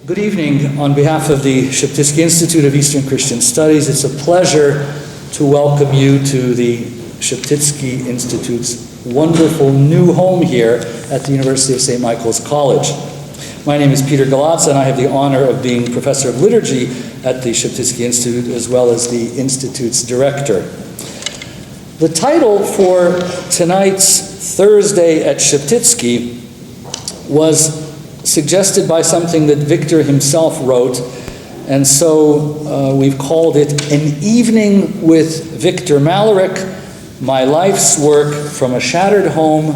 Good evening. On behalf of the Sheptytsky Institute of Eastern Christian Studies, it's a pleasure to welcome you to the Sheptytsky Institute's wonderful new home here at the University of St. Michael's College. My name is Peter Galadza, and I have the honor of being Professor of Liturgy at the Sheptytsky Institute, as well as the Institute's director. The title for tonight's Thursday at Sheptytsky was suggested by something that Victor himself wrote, and so we've called it An Evening with Victor Malarek, My Life's Work from a Shattered Home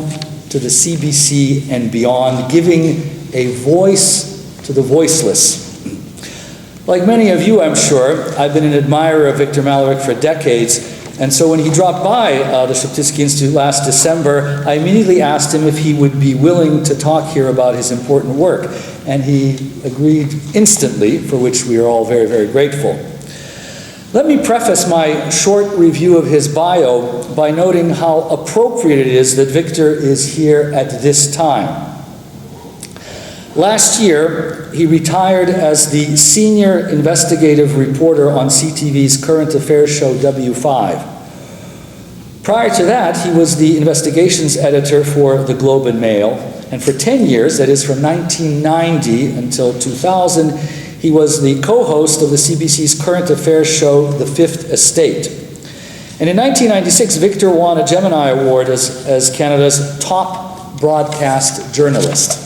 to the CBC and Beyond, Giving a Voice to the Voiceless. Like many of you, I'm sure, I've been an admirer of Victor Malarek for decades, and so when he dropped by the Sheptytsky Institute last December, I immediately asked him if he would be willing to talk here about his important work, and he agreed instantly, for which we are all very, very grateful. Let me preface my short review of his bio by noting how appropriate it is that Victor is here at this time. Last year, he retired as the senior investigative reporter on CTV's current affairs show W5. Prior to that, he was the investigations editor for the Globe and Mail, and for 10 years, that is from 1990 until 2000, he was the co-host of the CBC's current affairs show, The Fifth Estate. And in 1996, Victor won a Gemini Award as Canada's top broadcast journalist.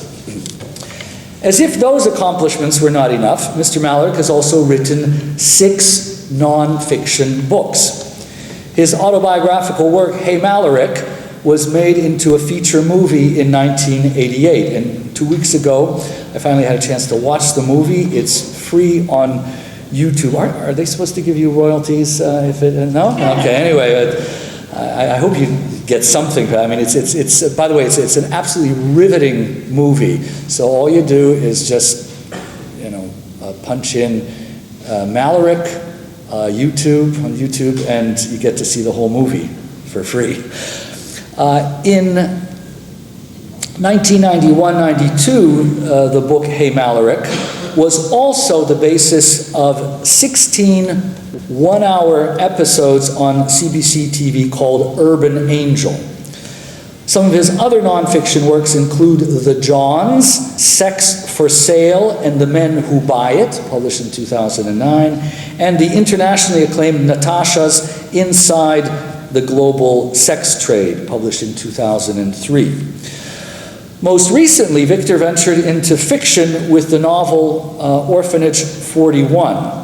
As if those accomplishments were not enough, Mr. Malarek has also written 6 non-fiction books. His autobiographical work, Hey Malarek, was made into a feature movie in 1988. And 2 weeks ago, I finally had a chance to watch the movie. It's free on YouTube. Are they supposed to give you royalties? No? Okay, anyway, I hope you get something. I mean, it's by the way, it's an absolutely riveting movie. So all you do is just, punch in Malarek on YouTube, and you get to see the whole movie for free. In 1991-92, the book Hey Malarek was also the basis of 16 one-hour episodes on CBC TV called Urban Angel. Some of his other nonfiction works include The Johns, Sex for Sale and the Men Who Buy It, published in 2009, and the internationally acclaimed Natasha's Inside the Global Sex Trade, published in 2003. Most recently, Victor ventured into fiction with the novel Orphanage 41.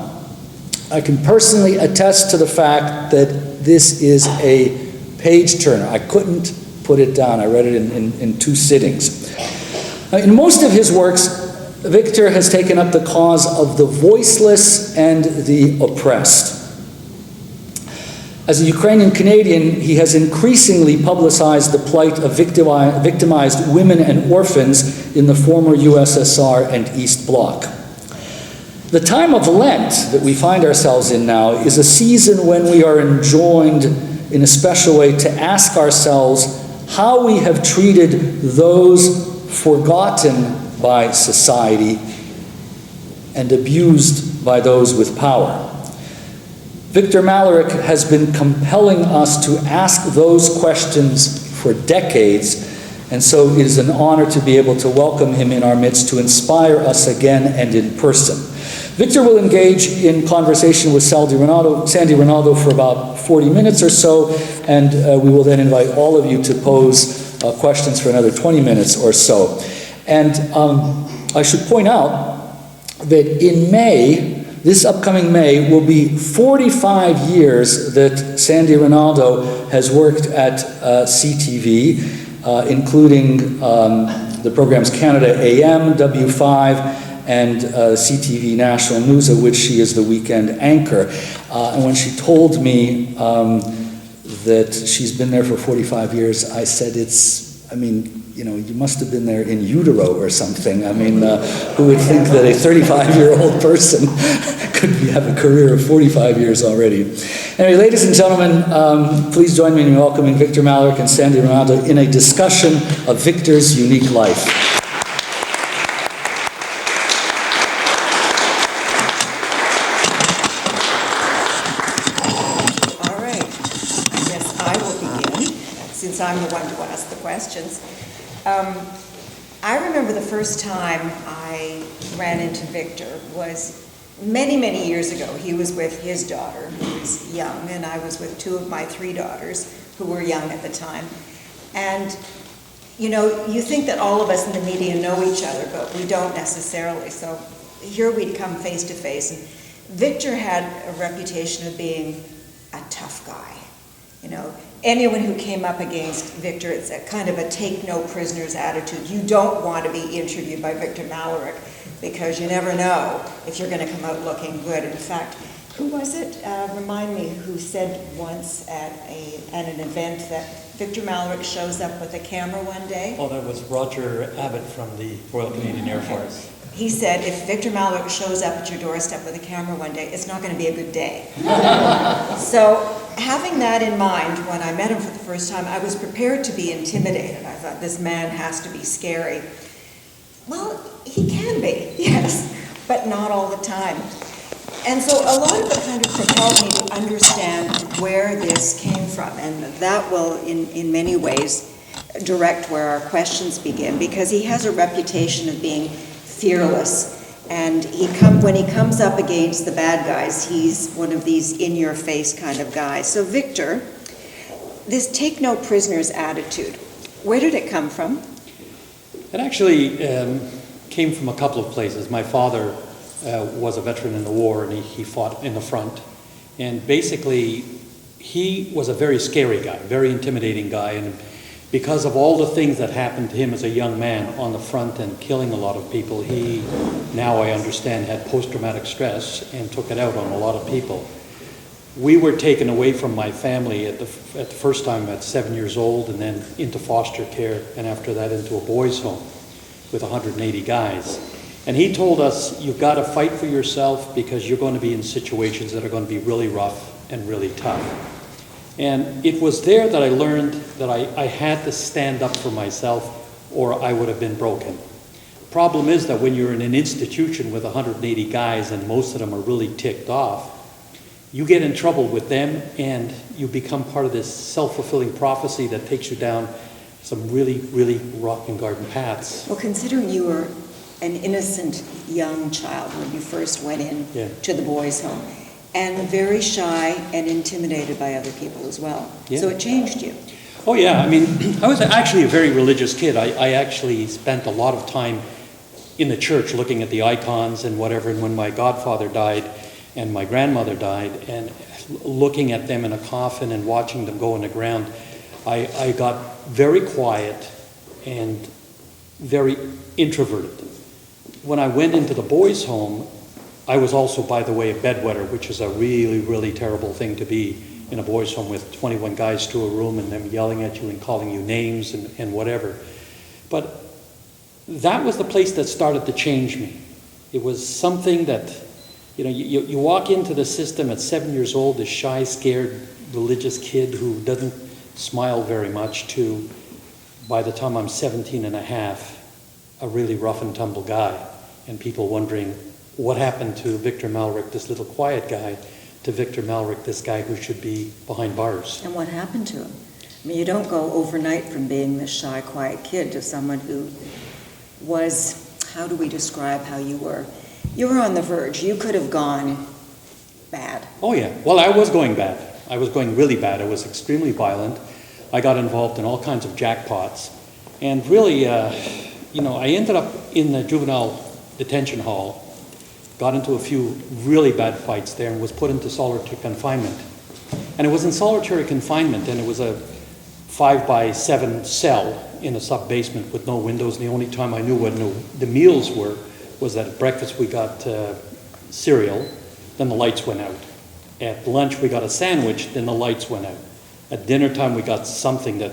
I can personally attest to the fact that this is a page-turner. I couldn't put it down. I read it in 2 sittings. In most of his works, Victor has taken up the cause of the voiceless and the oppressed. As a Ukrainian Canadian, he has increasingly publicized the plight of victimized women and orphans in the former USSR and East Bloc. The time of Lent that we find ourselves in now is a season when we are enjoined in a special way to ask ourselves how we have treated those forgotten by society and abused by those with power. Victor Malarek has been compelling us to ask those questions for decades, and so it is an honor to be able to welcome him in our midst to inspire us again and in person. Victor will engage in conversation with Sandie Rinaldo for about 40 minutes or so, and we will then invite all of you to pose questions for another 20 minutes or so. And I should point out that in May, this upcoming May, will be 45 years that Sandie Rinaldo has worked at CTV, including the programs Canada AM, W5, and CTV National News, of which she is the weekend anchor. And when she told me that she's been there for 45 years, I said, you must have been there in utero or something. I mean, who would think that a 35-year-old person could have a career of 45 years already? Anyway, ladies and gentlemen, please join me in welcoming Victor Malarek and Sandie Rinaldo in a discussion of Victor's unique life. since I'm the one to ask the questions. I remember the first time I ran into Victor was many, many years ago. He was with his daughter, who was young, and I was with two of my three daughters, who were young at the time. And, you know, you think that all of us in the media know each other, but we don't necessarily. So here we'd come face to face, and Victor had a reputation of being a tough guy. You know, anyone who came up against Victor, it's a kind of a take no prisoners attitude. You don't want to be interviewed by Victor Malarek because you never know if you're going to come out looking good. In fact, who was it, remind me, who said once at an event that Victor Malarek shows up with a camera one day? Oh, that was Roger Abbott from the Royal Canadian Air Farce. He said, if Victor Malarek shows up at your doorstep with a camera one day, it's not going to be a good day. So having that in mind, when I met him for the first time, I was prepared to be intimidated. I thought, this man has to be scary. Well, he can be, yes, but not all the time. And so a lot of it kind of propelled me to understand where this came from, and that will, in many ways, direct where our questions begin, because he has a reputation of being fearless, and when he comes up against the bad guys, he's one of these in-your-face kind of guys. So Victor, this take no prisoners attitude, where did it come from? It actually came from a couple of places. My father was a veteran in the war, and he fought in the front. And basically, he was a very scary guy, very intimidating guy, and because of all the things that happened to him as a young man on the front and killing a lot of people, he, now I understand, had post-traumatic stress and took it out on a lot of people. We were taken away from my family at the first time at 7 years old, and then into foster care, and after that into a boys' home with 180 guys. And he told us, you've got to fight for yourself because you're going to be in situations that are going to be really rough and really tough. And it was there that I learned that I had to stand up for myself or I would have been broken. The problem is that when you're in an institution with 180 guys and most of them are really ticked off, you get in trouble with them and you become part of this self-fulfilling prophecy that takes you down some really, really rock and garden paths. Well, considering you were an innocent young child when you first went in to the boys' home, and very shy and intimidated by other people as well. Yeah. So it changed you. Oh yeah, I mean, I was actually a very religious kid. I actually spent a lot of time in the church looking at the icons and whatever, and when my godfather died and my grandmother died, and looking at them in a coffin and watching them go in the ground, I got very quiet and very introverted. When I went into the boys' home, I was also, by the way, a bedwetter, which is a really, really terrible thing to be in a boys' home with 21 guys to a room and them yelling at you and calling you names and whatever. But that was the place that started to change me. It was something that, you walk into the system at 7 years old, this shy, scared, religious kid who doesn't smile very much, to, by the time I'm 17 and a half, a really rough and tumble guy, and people wondering, what happened to Victor Malarek, this little quiet guy, to Victor Malarek, this guy who should be behind bars? And what happened to him? I mean, you don't go overnight from being this shy, quiet kid to someone who was, how do we describe how you were? You were on the verge. You could have gone bad. Oh yeah, well, I was going bad. I was going really bad. I was extremely violent. I got involved in all kinds of jackpots. And really, I ended up in the juvenile detention hall, got into a few really bad fights there, and was put into solitary confinement. And it was in solitary confinement, and it was a 5-by-7 cell in a sub-basement with no windows, and the only time I knew what the meals were was that at breakfast we got cereal, then the lights went out. At lunch we got a sandwich, then the lights went out. At dinner time we got something that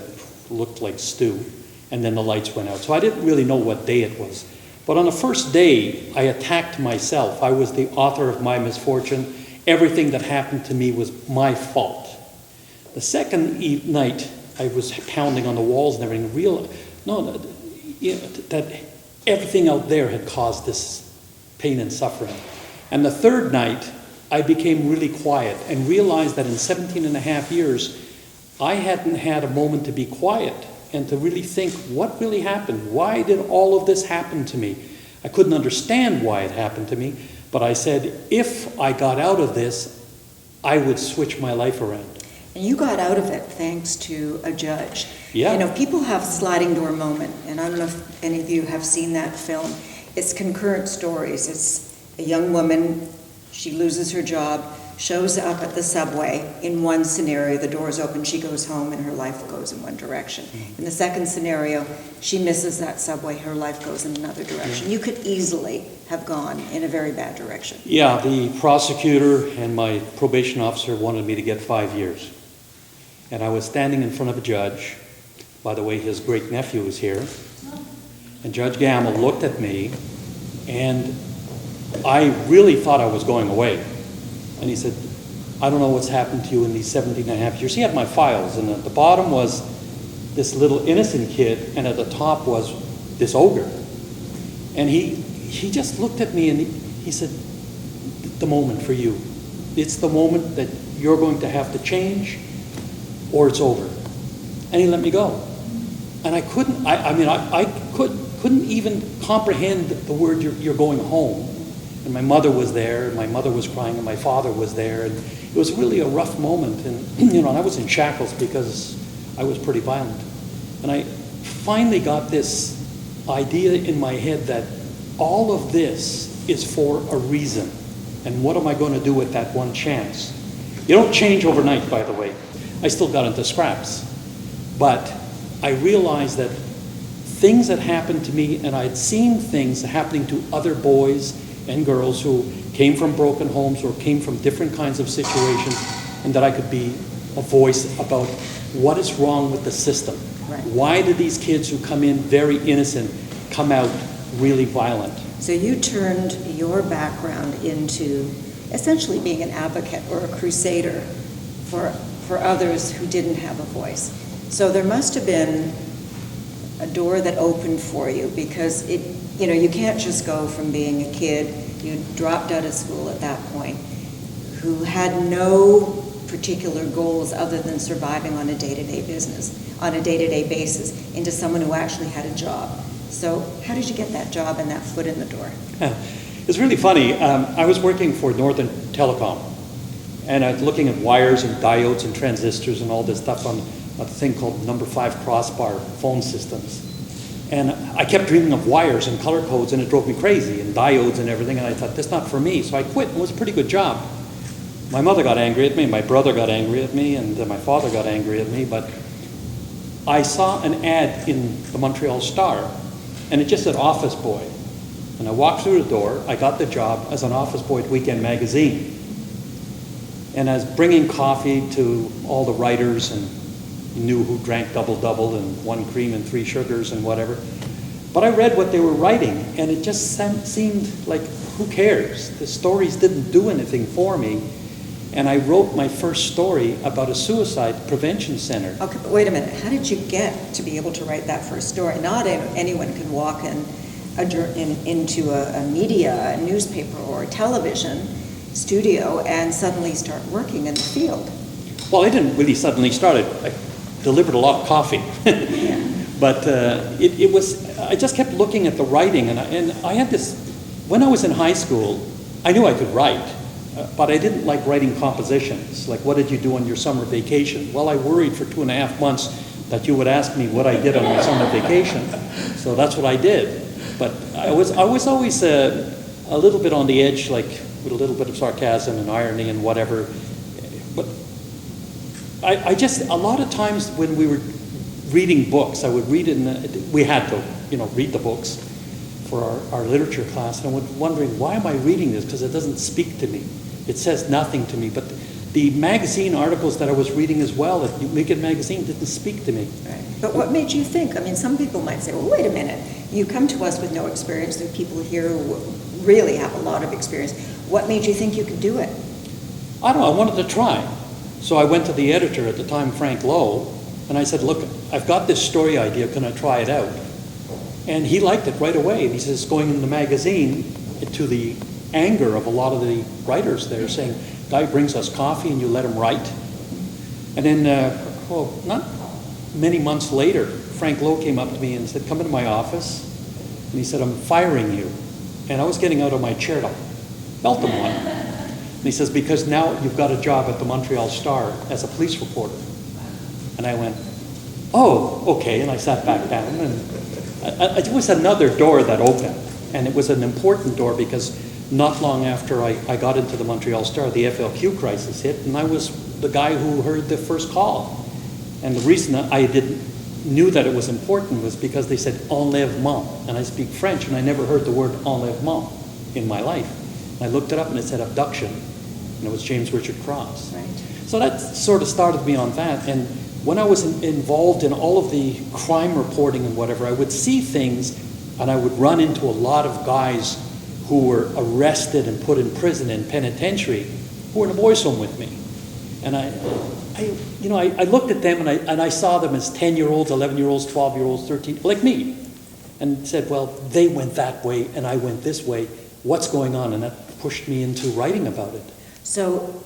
looked like stew, and then the lights went out. So I didn't really know what day it was. But on the first day, I attacked myself. I was the author of my misfortune. Everything that happened to me was my fault. The second night, I was pounding on the walls and everything, that everything out there had caused this pain and suffering. And the third night, I became really quiet and realized that in 17 and a half years, I hadn't had a moment to be quiet and to really think, what really happened? Why did all of this happen to me? I couldn't understand why it happened to me, but I said, if I got out of this, I would switch my life around. And you got out of it thanks to a judge. Yeah. You know, people have sliding door moment, and I don't know if any of you have seen that film. It's concurrent stories. It's a young woman, she loses her job, shows up at the subway. In one scenario, the doors open, she goes home, and her life goes in one direction. In the second scenario, she misses that subway, her life goes in another direction. You could easily have gone in a very bad direction. Yeah, the prosecutor and my probation officer wanted me to get 5 years. And I was standing in front of a judge. By the way, his great-nephew was here. And Judge Gamble looked at me, and I really thought I was going away. And he said, I don't know what's happened to you in these 17 and a half years. He had my files, and at the bottom was this little innocent kid, and at the top was this ogre. And he just looked at me and he said, the moment for you. It's the moment that you're going to have to change, or it's over. And he let me go. And I couldn't, I couldn't even comprehend the word you're going home. And my mother was there, and my mother was crying, and my father was there, and it was really a rough moment. And and I was in shackles because I was pretty violent. And I finally got this idea in my head that all of this is for a reason. And what am I going to do with that one chance? You don't change overnight, by the way. I still got into scraps. But I realized that things that happened to me, and I'd seen things happening to other boys and girls who came from broken homes or came from different kinds of situations, and that I could be a voice about what is wrong with the system. Right. Why do these kids who come in very innocent come out really violent? So you turned your background into essentially being an advocate or a crusader for others who didn't have a voice. So there must have been a door that opened for you, because you can't just go from being a kid, you dropped out of school at that point, who had no particular goals other than surviving on a day-to-day basis, into someone who actually had a job. So how did you get that job and that foot in the door? It's really funny. I was working for Northern Telecom, and I was looking at wires and diodes and transistors and all this stuff on a thing called number 5 crossbar phone systems. And I kept dreaming of wires and color codes, and it drove me crazy, and diodes and everything, and I thought, that's not for me. So I quit. It was a pretty good job. My mother got angry at me, my brother got angry at me, and my father got angry at me, but I saw an ad in the Montreal Star, and it just said office boy. And I walked through the door, I got the job as an office boy at Weekend Magazine. And I was bringing coffee to all the writers, and knew who drank double-double and 1 cream and 3 sugars and whatever. But I read what they were writing, and it just seemed like, who cares? The stories didn't do anything for me. And I wrote my first story about a suicide prevention center. Okay, but wait a minute. How did you get to be able to write that first story? Not anyone can walk into a media, a newspaper or a television studio and suddenly start working in the field. Well, I didn't really suddenly start it. I delivered a lot of coffee. Yeah. But it was, I just kept looking at the writing, and I had this, when I was in high school, I knew I could write, but I didn't like writing compositions. Like, what did you do on your summer vacation? Well, I worried for 2.5 months that you would ask me what I did on my summer vacation. So that's what I did. But I was always a little bit on the edge, like with a little bit of sarcasm and irony and whatever. But I just, a lot of times when we were reading books, I would read it, we had to, read the books for our literature class, and I was wondering, why am I reading this? Because it doesn't speak to me. It says nothing to me. But the magazine articles that I was reading as well at Weekend Magazine didn't speak to me. Right. But what made you think? I mean, some people might say, well, wait a minute. You come to us with no experience. There are people here who really have a lot of experience. What made you think you could do it? I don't know. I wanted to try. So I went to the editor at the time, Frank Lowe, and I said, look, I've got this story idea. Can I try it out? And he liked it right away. He says, going in the magazine, to the anger of a lot of the writers there, saying, guy brings us coffee and you let him write. And then not many months later, Frank Lowe came up to me and said, come into my office. And he said, I'm firing you. And I was getting out of my chair to belt him one. And he says, because now you've got a job at the Montreal Star as a police reporter. And I went, oh, okay. And I sat back down. And it was another door that opened. And it was an important door because not long after I got into the Montreal Star, the FLQ crisis hit. And I was the guy who heard the first call. And the reason I knew that it was important was because they said enlèvement, and I speak French, and I never heard the word enlèvement in my life. And I looked it up, and it said abduction, and it was James Richard Cross. Right. So that sort of started me on that. And when I was involved in all of the crime reporting and whatever, I would see things, and I would run into a lot of guys who were arrested and put in prison and penitentiary who were in a boys' home with me. And I looked at them and I saw them as 10-year-olds, 11-year-olds, 12-year-olds, 13, like me, and said, well, they went that way and I went this way. What's going on? And that pushed me into writing about it. So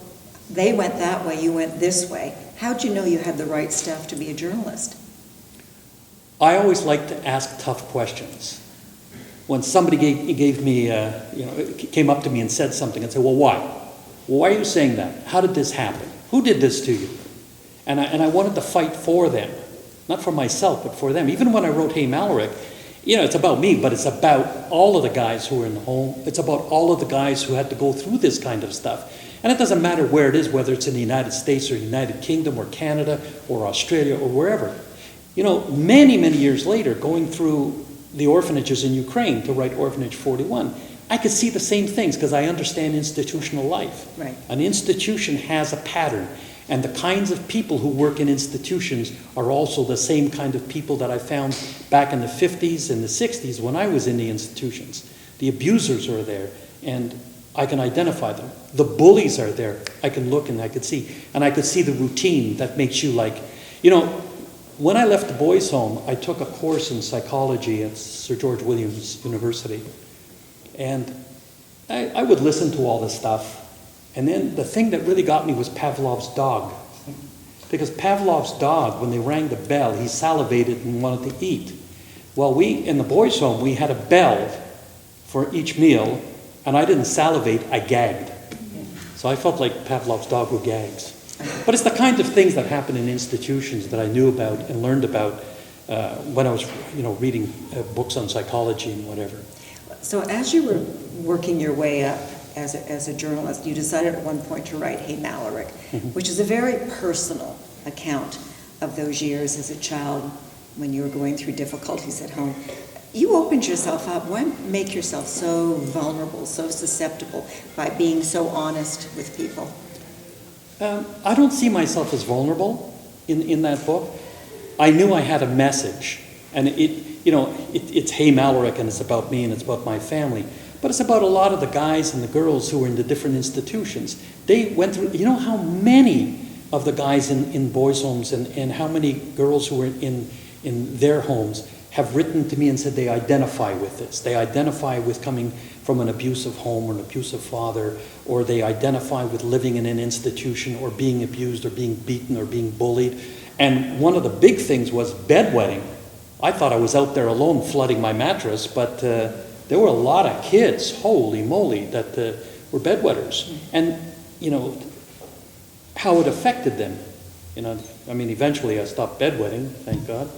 they went that way, you went this way. How'd you know you had the right stuff to be a journalist? I always like to ask tough questions. When somebody gave me, came up to me and said something, and said, well, why? Well, why are you saying that? How did this happen? Who did this to you? And I wanted to fight for them. Not for myself, but for them. Even when I wrote Hey Malarek, it's about me, but it's about all of the guys who were in the home. It's about all of the guys who had to go through this kind of stuff. And it doesn't matter where it is, whether it's in the United States or United Kingdom or Canada or Australia or wherever. Many, many years later, going through the orphanages in Ukraine to write Orphanage 41, I could see the same things because I understand institutional life. Right. An institution has a pattern, and the kinds of people who work in institutions are also the same kind of people that I found back in the 50s and the 60s when I was in the institutions. The abusers are there, and I can identify them. The bullies are there. I can look and I could see. And I could see the routine that makes you like, when I left the boys' home, I took a course in psychology at Sir George Williams University. And I would listen to all this stuff. And then the thing that really got me was Pavlov's dog. Because Pavlov's dog, when they rang the bell, he salivated and wanted to eat. Well, in the boys' home, we had a bell for each meal, and I didn't salivate, I gagged. So I felt like Pavlov's dog who gags. But it's the kind of things that happen in institutions that I knew about and learned about when I was, reading books on psychology and whatever. So as you were working your way up as a journalist, you decided at one point to write Hey Malarek, which is a very personal account of those years as a child when you were going through difficulties at home. You opened yourself up. Why make yourself so vulnerable, so susceptible by being so honest with people? I don't see myself as vulnerable in that book. I knew I had a message, and it's Hey Malarek, and it's about me, and it's about my family. But it's about a lot of the guys and the girls who were in the different institutions. They went through, how many of the guys in boys' homes and how many girls who were in their homes have written to me and said they identify with this. They identify with coming from an abusive home or an abusive father, or they identify with living in an institution or being abused or being beaten or being bullied. And one of the big things was bedwetting. I thought I was out there alone flooding my mattress, but there were a lot of kids, holy moly, that were bedwetters. And, how it affected them. Eventually I stopped bedwetting, thank God.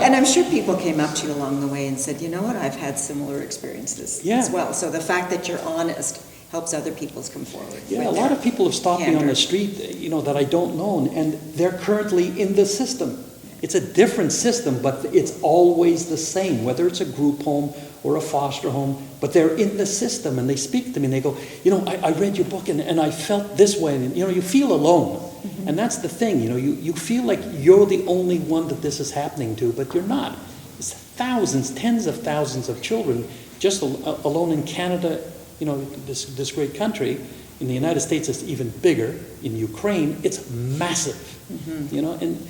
And I'm sure people came up to you along the way and said, I've had similar experiences as well. So the fact that you're honest helps other people come forward. Yeah, a lot of people have stopped me on the street, that I don't know, and they're currently in the system. It's a different system, but it's always the same, whether it's a group home or a foster home, but they're in the system, and they speak to me, and they go, I read your book, and I felt this way, and, you feel alone. Mm-hmm. And that's the thing, you feel like you're the only one that this is happening to, but you're not. It's thousands, tens of thousands of children, just alone in Canada, this great country. In the United States, it's even bigger. In Ukraine, it's massive, and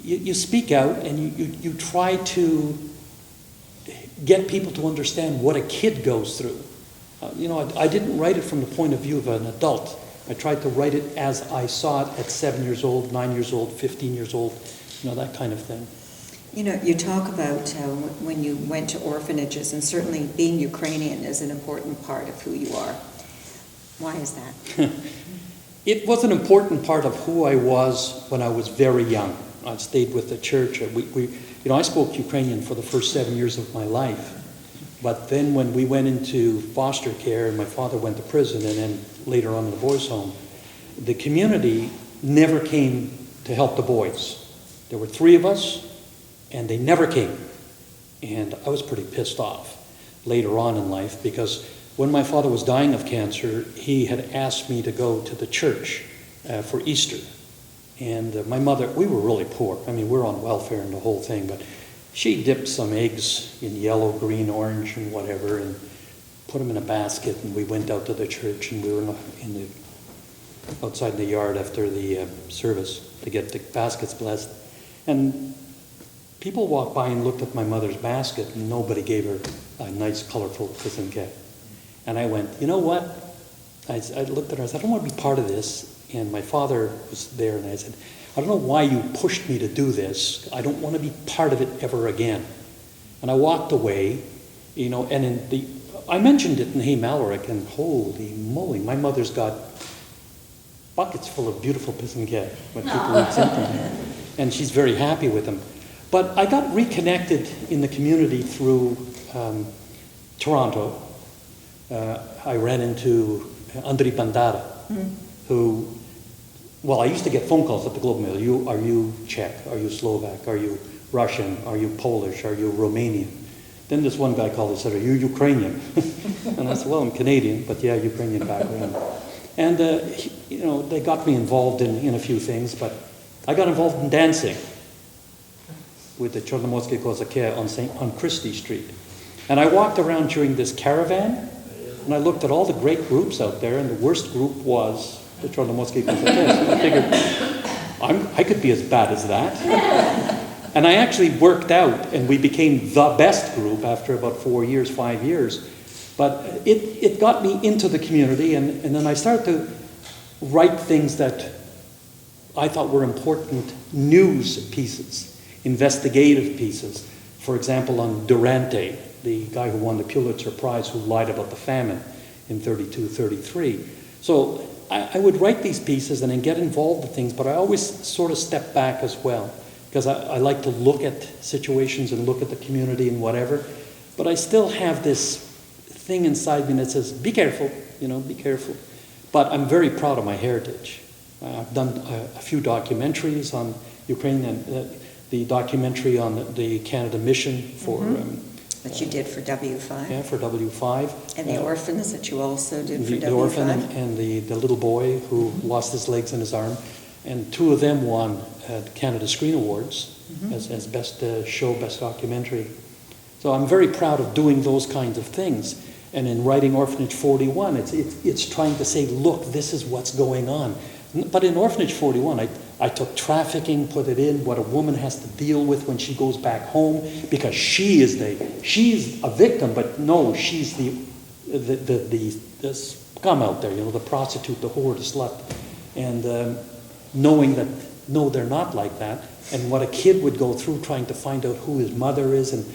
you speak out, and you try to get people to understand what a kid goes through. I didn't write it from the point of view of an adult. I tried to write it as I saw it at 7 years old, 9 years old, 15 years old, that kind of thing. You talk about when you went to orphanages, and certainly being Ukrainian is an important part of who you are. Why is that? It was an important part of who I was when I was very young. I stayed with the church. I spoke Ukrainian for the first 7 years of my life. But then when we went into foster care and my father went to prison and then later on in the boys' home, the community never came to help the boys. There were 3 of us, and they never came. And I was pretty pissed off later on in life because when my father was dying of cancer, he had asked me to go to the church for Easter. And my mother, we were really poor. I mean, we're on welfare and the whole thing, but she dipped some eggs in yellow, green, orange, and whatever, and put them in a basket, and we went out to the church, and we were outside in the yard after the service to get the baskets blessed. And people walked by and looked at my mother's basket, and nobody gave her a nice, colorful pisanke. And I went, you know what? I looked at her, I said, I don't want to be part of this. And my father was there, and I said, I don't know why you pushed me to do this. I don't want to be part of it ever again. And I walked away, and I mentioned it in Hey Malarek, and holy moly, my mother's got buckets full of beautiful pisanke when people eat something. And she's very happy with them. But I got reconnected in the community through Toronto. I ran into Andrey who, well, I used to get phone calls at the Globe and Mail. Are you Czech? Are you Slovak? Are you Russian? Are you Polish? Are you Romanian? Then this one guy called and said, are you Ukrainian? And I said, well, I'm Canadian, but yeah, Ukrainian background. And, they got me involved in a few things, but I got involved in dancing with the Chornomorske Kozake on Christie Street. And I walked around during this caravan, and I looked at all the great groups out there, and the worst group was the Chornomorske Kozake. So I figured, I could be as bad as that. And I actually worked out, and we became the best group after about 4 years, 5 years. But it got me into the community, and then I started to write things that I thought were important news pieces, investigative pieces. For example, on Durante, the guy who won the Pulitzer Prize who lied about the famine in 32, 33. So I would write these pieces and then get involved in things, but I always sort of step back as well, because I like to look at situations and look at the community and whatever, but I still have this thing inside me that says, be careful, be careful. But I'm very proud of my heritage. I've done a few documentaries on Ukraine, and the documentary on the Canada mission for... that you did for W5. Yeah, for W5. And the orphans that you also did for W5. The orphan and the little boy who lost his legs and his arm. And 2 of them won Canada Screen Awards as best show, best documentary. So I'm very proud of doing those kinds of things. And in writing Orphanage 41, it's trying to say, look, this is what's going on. But in Orphanage 41, I took trafficking, put it in, what a woman has to deal with when she goes back home, because she's a victim, but no, she's the scum out there, the prostitute, the whore, the slut. And knowing that, no, they're not like that, and what a kid would go through trying to find out who his mother is, and,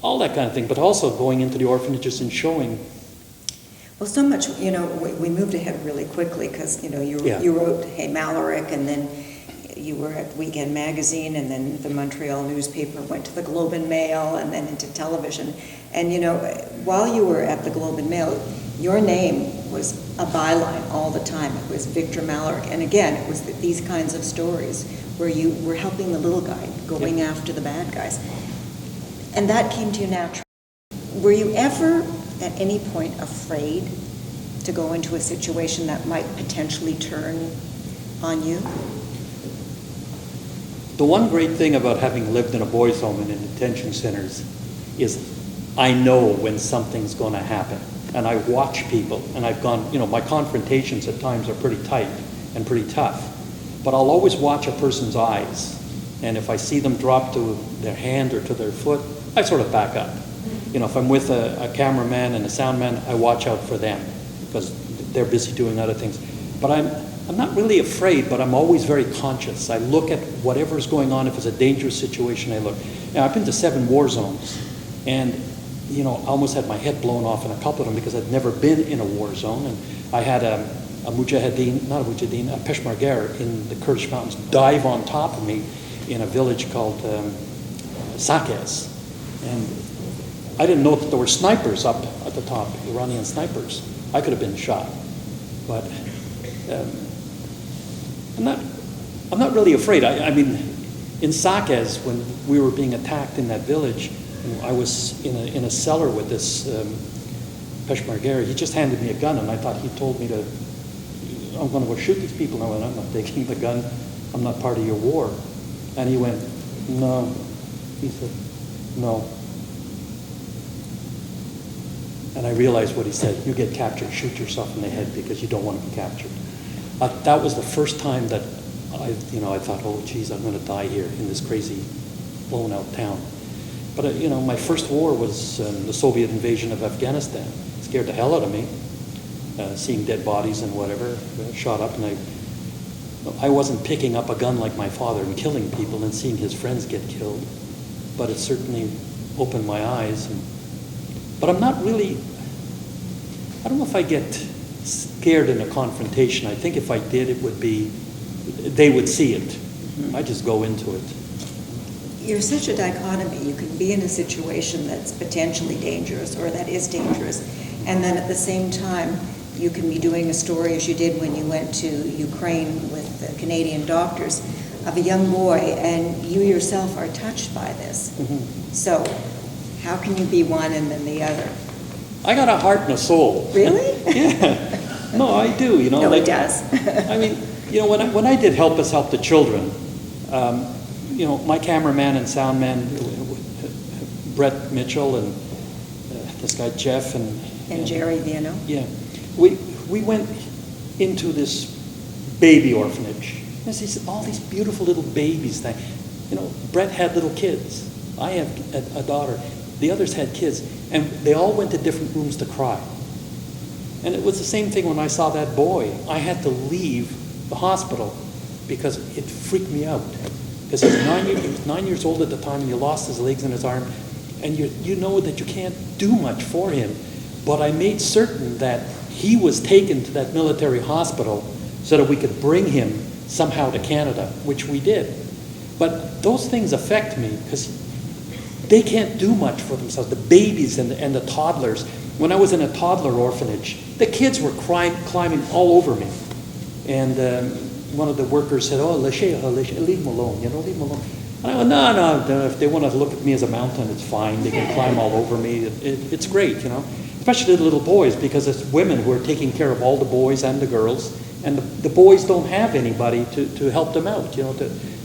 all that kind of thing, but also going into the orphanages and showing. Well, so much, we moved ahead really quickly because, you wrote Hey Malarek, and then you were at Weekend Magazine, and then the Montreal newspaper went to the Globe and Mail, and then into television. And, while you were at the Globe and Mail, your name was a byline all the time. It was Victor Malarek. And again, it was these kinds of stories where you were helping the little guy, going after the bad guys. And that came to you naturally. Were you ever at any point afraid to go into a situation that might potentially turn on you? The one great thing about having lived in a boys' home and in detention centers is I know when something's going to happen. And I watch people, and I've gone, my confrontations at times are pretty tight and pretty tough. But I'll always watch a person's eyes. And if I see them drop to their hand or to their foot, I sort of back up. If I'm with a cameraman and a sound man, I watch out for them, because they're busy doing other things. But I'm not really afraid, but I'm always very conscious. I look at whatever's going on. If it's a dangerous situation, I look. Now, I've been to 7 war zones, and I almost had my head blown off in a couple of them because I'd never been in a war zone. And I had a Peshmerga in the Kurdish mountains dive on top of me in a village called Sakez. And I didn't know that there were snipers up at the top, Iranian snipers. I could have been shot. But I'm not really afraid. I mean, in Sakez, when we were being attacked in that village, I was in a cellar with this Peshmerga. He just handed me a gun, and I thought he told me I'm going to go shoot these people. No, and I'm not taking the gun. I'm not part of your war. And he went, no. He said, no. And I realized what he said. You get captured, shoot yourself in the head because you don't want to be captured. That was the first time that I thought, oh, geez, I'm going to die here in this crazy, blown-out town. But, my first war was the Soviet invasion of Afghanistan. It scared the hell out of me, seeing dead bodies and whatever, shot up. And I wasn't picking up a gun like my father and killing people and seeing his friends get killed. But it certainly opened my eyes. But I'm not really, I don't know if I get scared in a confrontation. I think if I did, it would be, they would see it. Mm-hmm. I just go into it. You're such a dichotomy. You can be in a situation that's potentially dangerous or that is dangerous, and then at the same time, you can be doing a story as you did when you went to Ukraine with the Canadian doctors of a young boy, and you yourself are touched by this. Mm-hmm. So how can you be one and then the other? I got a heart and a soul. Really? Yeah. No, I do. No, like, he does. I mean, when I did Help Us Help the Children, my cameraman and sound man, Brett Mitchell, and this guy Jeff and Jerry Viano. Yeah, we went into this baby orphanage. There's all these beautiful little babies. Brett had little kids. I have a daughter. The others had kids, and they all went to different rooms to cry. And it was the same thing when I saw that boy. I had to leave the hospital because it freaked me out. Because he was 9 years old at the time, and he lost his legs and his arm, and you know that you can't do much for him. But I made certain that he was taken to that military hospital so that we could bring him somehow to Canada, which we did. But those things affect me because they can't do much for themselves. The babies and the toddlers. When I was in a toddler orphanage, the kids were climbing all over me. And one of the workers said, leave him alone, leave him alone. And I went, no, if they want to look at me as a mountain, it's fine. They can climb all over me. It's great, especially the little boys, because it's women who are taking care of all the boys and the girls, and the boys don't have anybody to help them out,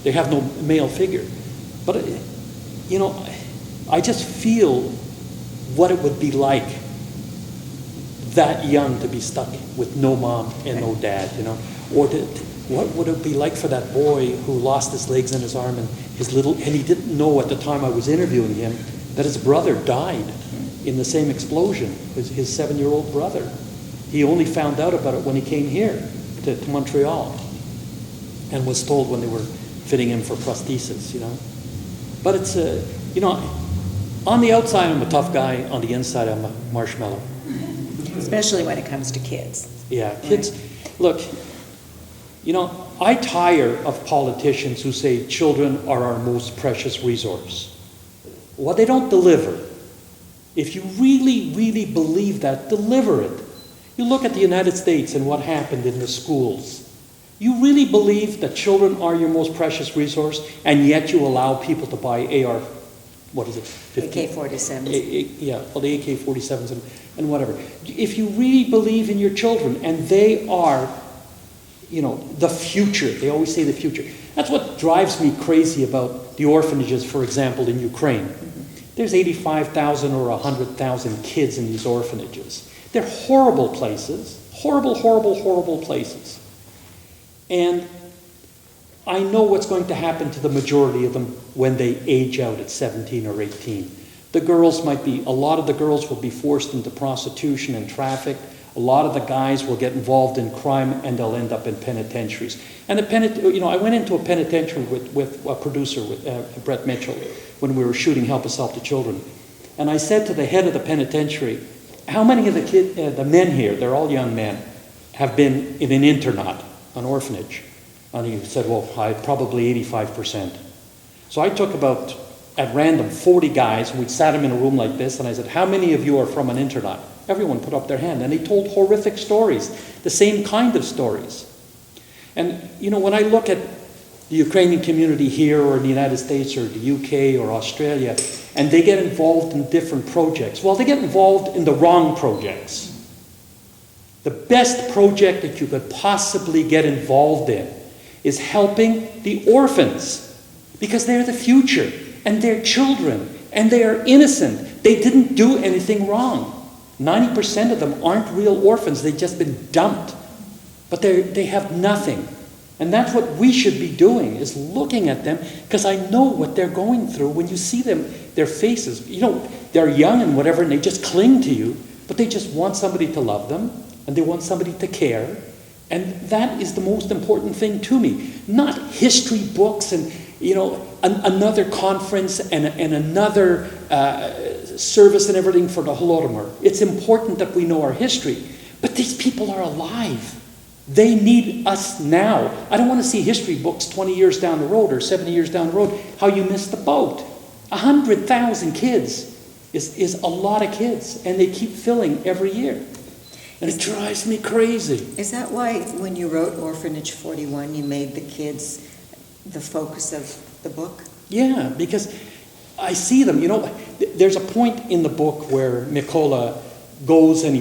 they have no male figure. But, I just feel what it would be like that young to be stuck with no mom and no dad, or what would it be like for that boy who lost his legs and his arm and he didn't know at the time I was interviewing him that his brother died in the same explosion, his 7-year-old brother. He only found out about it when he came here to Montreal and was told when they were fitting him for prosthesis, But it's, on the outside I'm a tough guy, on the inside I'm a marshmallow. Especially when it comes to kids. Yeah, kids, right. Look, I tire of politicians who say children are our most precious resource. Well, they don't deliver. If you really, really believe that, deliver it. You look at the United States and what happened in the schools. You really believe that children are your most precious resource, and yet you allow people to buy AK-47s. The AK-47s and whatever. If you really believe in your children, and they are, the future, they always say the future. That's what drives me crazy about the orphanages, for example, in Ukraine. Mm-hmm. There's 85,000 or 100,000 kids in these orphanages. They're horrible places, horrible, horrible, horrible places. And I know what's going to happen to the majority of them when they age out at 17 or 18. A lot of the girls will be forced into prostitution and trafficked. A lot of the guys will get involved in crime and they'll end up in penitentiaries. And I went into a penitentiary with a producer, with Brett Mitchell, when we were shooting Help Us Help the Children. And I said to the head of the penitentiary, how many of the men here, they're all young men, have been in an internat, an orphanage? And he said, well, probably 85%. So I took about, at random, 40 guys, and we sat them in a room like this, and I said, how many of you are from an internat? Everyone put up their hand, and they told horrific stories, the same kind of stories. And, when I look at the Ukrainian community here or in the United States or the UK or Australia, and they get involved in different projects, well, they get involved in the wrong projects. The best project that you could possibly get involved in is helping the orphans, because they're the future, and they're children, and they are innocent. They didn't do anything wrong. 90% of them aren't real orphans. They've just been dumped. But they have nothing. And that's what we should be doing, is looking at them, because I know what they're going through. When you see them, their faces, they're young and whatever, and they just cling to you, but they just want somebody to love them, and they want somebody to care. And that is the most important thing to me. Not history books and, another conference and another service and everything for the Holodomor. It's important that we know our history. But these people are alive. They need us now. I don't want to see history books 20 years down the road or 70 years down the road, how you missed the boat. 100,000 kids is a lot of kids, and they keep filling every year. And it drives me crazy. Is that why when you wrote Orphanage 41, you made the kids the focus of the book? Yeah, because I see them. There's a point in the book where Mykola goes and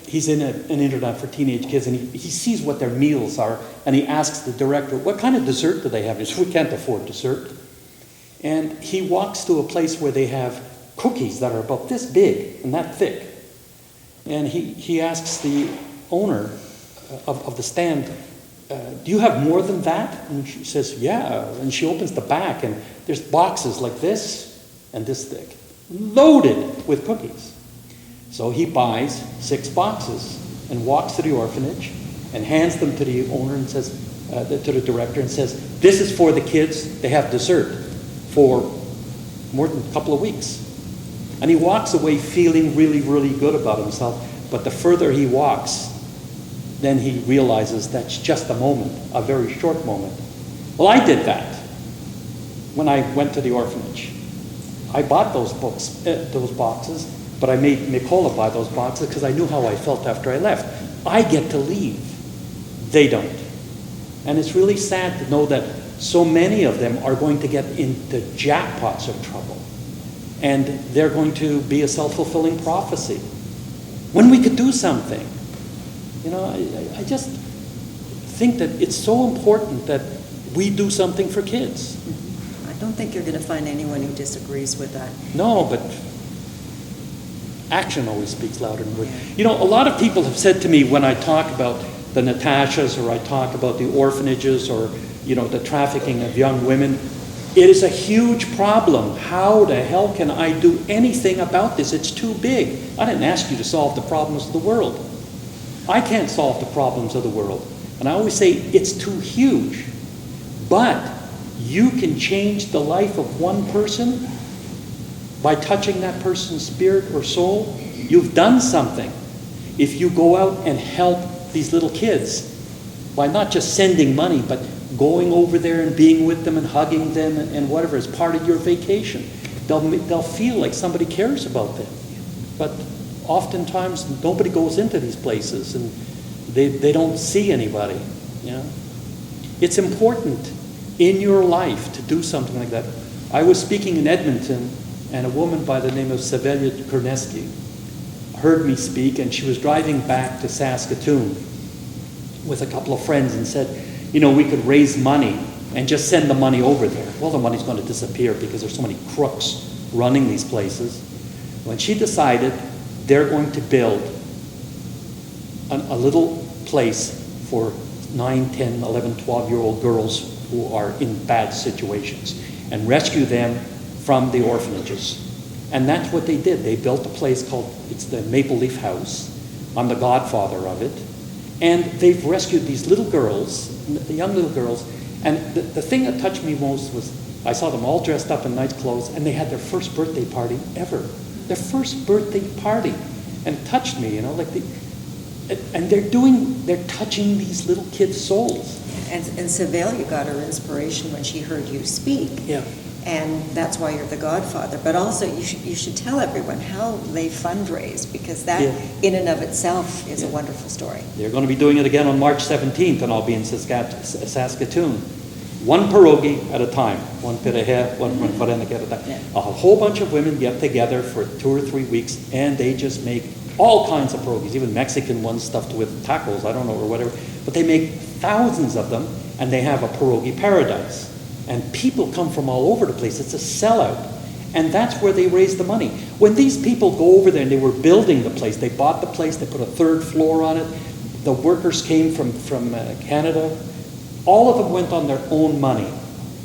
he's in an internat for teenage kids, and he sees what their meals are, and he asks the director, what kind of dessert do they have? He says, we can't afford dessert. And he walks to a place where they have cookies that are about this big and that thick. And he asks the owner of the stand, do you have more than that? And she says, yeah. And she opens the back, and there's boxes like this and this thick, loaded with cookies. So he buys 6 boxes and walks to the orphanage and hands them to the owner and says, to the director, and says, this is for the kids. They have dessert for more than a couple of weeks. And he walks away feeling really, really good about himself. But the further he walks, then he realizes that's just a moment, a very short moment. Well, I did that when I went to the orphanage. I bought those boxes, but I made Mykola buy those boxes because I knew how I felt after I left. I get to leave. They don't. And it's really sad to know that so many of them are going to get into jackpots of trouble. And they're going to be a self-fulfilling prophecy. When we could do something. I just think that it's so important that we do something for kids. I don't think you're going to find anyone who disagrees with that. No, but action always speaks louder than words. A lot of people have said to me when I talk about the Natashas, or I talk about the orphanages, or, the trafficking of young women, it is a huge problem. How the hell can I do anything about this? It's too big. I didn't ask you to solve the problems of the world. I can't solve the problems of the world. And I always say it's too huge. But you can change the life of one person by touching that person's spirit or soul. You've done something. If you go out and help these little kids by not just sending money, but going over there and being with them and hugging them and whatever as part of your vacation, they'll feel like somebody cares about them. But oftentimes nobody goes into these places, and they don't see anybody. It's important in your life to do something like that. I was speaking in Edmonton, and a woman by the name of Savelia Kurneski heard me speak, and she was driving back to Saskatoon with a couple of friends and said, we could raise money and just send the money over there. Well, the money's going to disappear because there's so many crooks running these places. When she decided they're going to build a little place for 9, 10, 11, 12-year-old girls who are in bad situations and rescue them from the orphanages. And that's what they did. They built a place called, it's the Maple Leaf House. I'm the godfather of it. And they've rescued these little girls, young little girls. And the thing that touched me most was I saw them all dressed up in nice clothes, and they had their first birthday party ever. Their first birthday party. And it touched me, you know, like they're touching these little kids' souls. And Sevilla got her inspiration when she heard you speak. Yeah. And that's why you're the godfather. But also, you should tell everyone how they fundraise, because that in and of itself is a wonderful story. They're going to be doing it again on March 17th, and I'll be in Saskatoon. One pierogi at a time, one pirahe, one varenik at a time. Yeah. A whole bunch of women get together for 2 or 3 weeks, and they just make all kinds of pierogies, even Mexican ones stuffed with tacos, I don't know, or whatever. But they make thousands of them, and they have a pierogi paradise. And people come from all over the place. It's a sellout. And that's where they raise the money. When these people go over there and they were building the place, they bought the place, they put a 3rd floor on it. The workers came from Canada. All of them went on their own money.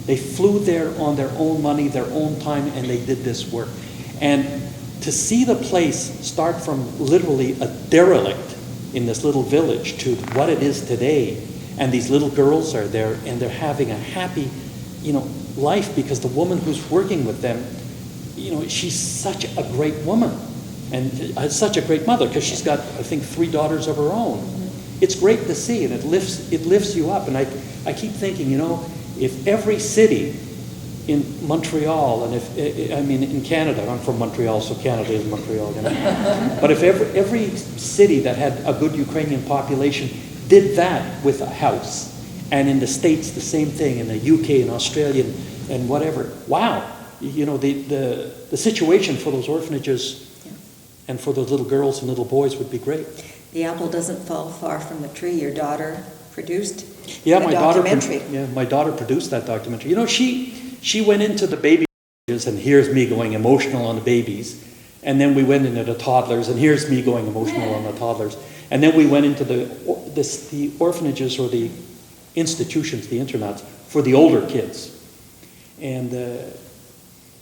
They flew there on their own money, their own time, and they did this work. And to see the place start from literally a derelict in this little village to what it is today, and these little girls are there, and they're having a happy, life, because the woman who's working with them, she's such a great woman and such a great mother, because she's got, I think, 3 daughters of her own. It's great to see, and it lifts you up. And I keep thinking, if every city in Montreal, and in Canada, I'm from Montreal, so Canada is Montreal, but if every city that had a good Ukrainian population did that with a house, and in the States, the same thing, in the UK and Australia and whatever. Wow. The situation for those orphanages and for those little girls and little boys would be great. The apple doesn't fall far from the tree. Your daughter produced documentary. My daughter produced that documentary. She went into the baby and here's me going emotional on the babies. And then we went into the toddlers, and here's me going emotional on the toddlers. And then we went into the orphanages, or the institutions, the internats, for the older kids. And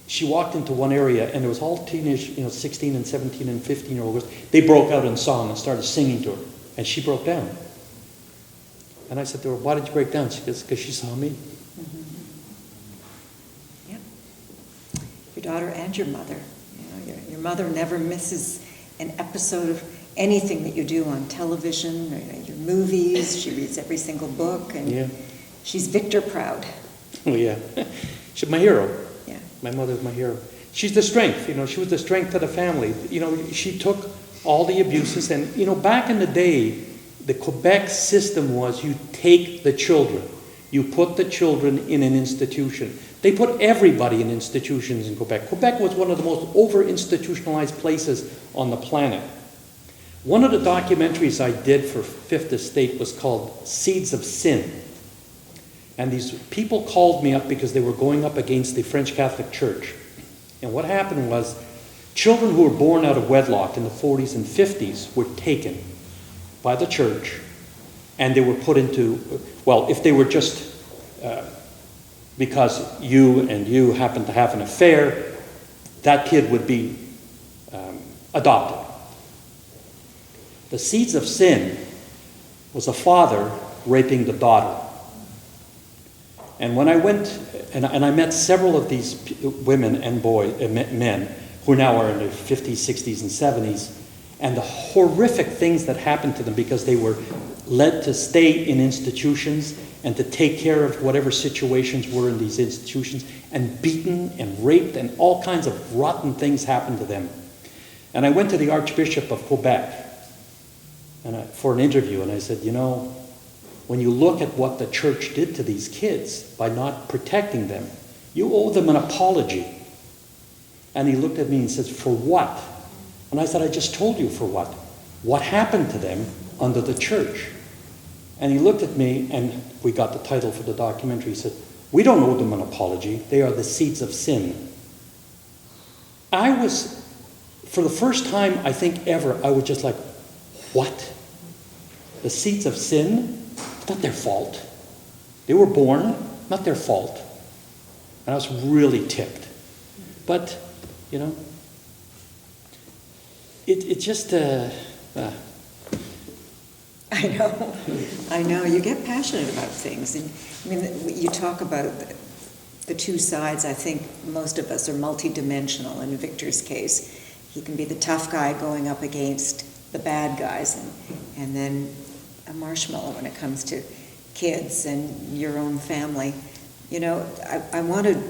she walked into one area, and there was all teenage, 16 and 17 and 15-year-old girls. They broke out in song and started singing to her, and she broke down. And I said to her, "Why did you break down?" She goes, "Because she saw me." Mm-hmm. Yep. Your daughter and your mother. Your mother never misses an episode of anything that you do on television, or your movies. She reads every single book, and she's Victor proud. Oh yeah, she's my hero. Yeah, my mother's my hero. She's the strength. She was the strength of the family. She took all the abuses, and back in the day, the Quebec system was you take the children, you put the children in an institution. They put everybody in institutions in Quebec. Quebec was one of the most over-institutionalized places on the planet. One of the documentaries I did for Fifth Estate was called Seeds of Sin. And these people called me up because they were going up against the French Catholic Church. And what happened was, children who were born out of wedlock in the 40s and 50s were taken by the church, and they were put into, if they were just because you happen to have an affair, that kid would be adopted. The Seeds of Sin was a father raping the daughter. And when I went, and I met several of these women and men, who now are in their 50s, 60s, and 70s, and the horrific things that happened to them because they were led to stay in institutions and to take care of whatever situations were in these institutions, and beaten and raped, and all kinds of rotten things happened to them. And I went to the Archbishop of Quebec for an interview, and I said, when you look at what the church did to these kids by not protecting them, you owe them an apology. And he looked at me and says, "For what?" And I said, "I just told you for what. What happened to them under the church?" And he looked at me, and we got the title for the documentary. He said, "We don't owe them an apology. They are the seeds of sin." I was, for the first time, I think ever, I was just like, what? The seeds of sin? It's not their fault. They were born, not their fault. And I was really ticked. But, it just, I know, you get passionate about things, and I mean, you talk about the two sides. I think most of us are multidimensional. In Victor's case, he can be the tough guy going up against the bad guys, and then a marshmallow when it comes to kids and your own family. You know, I want to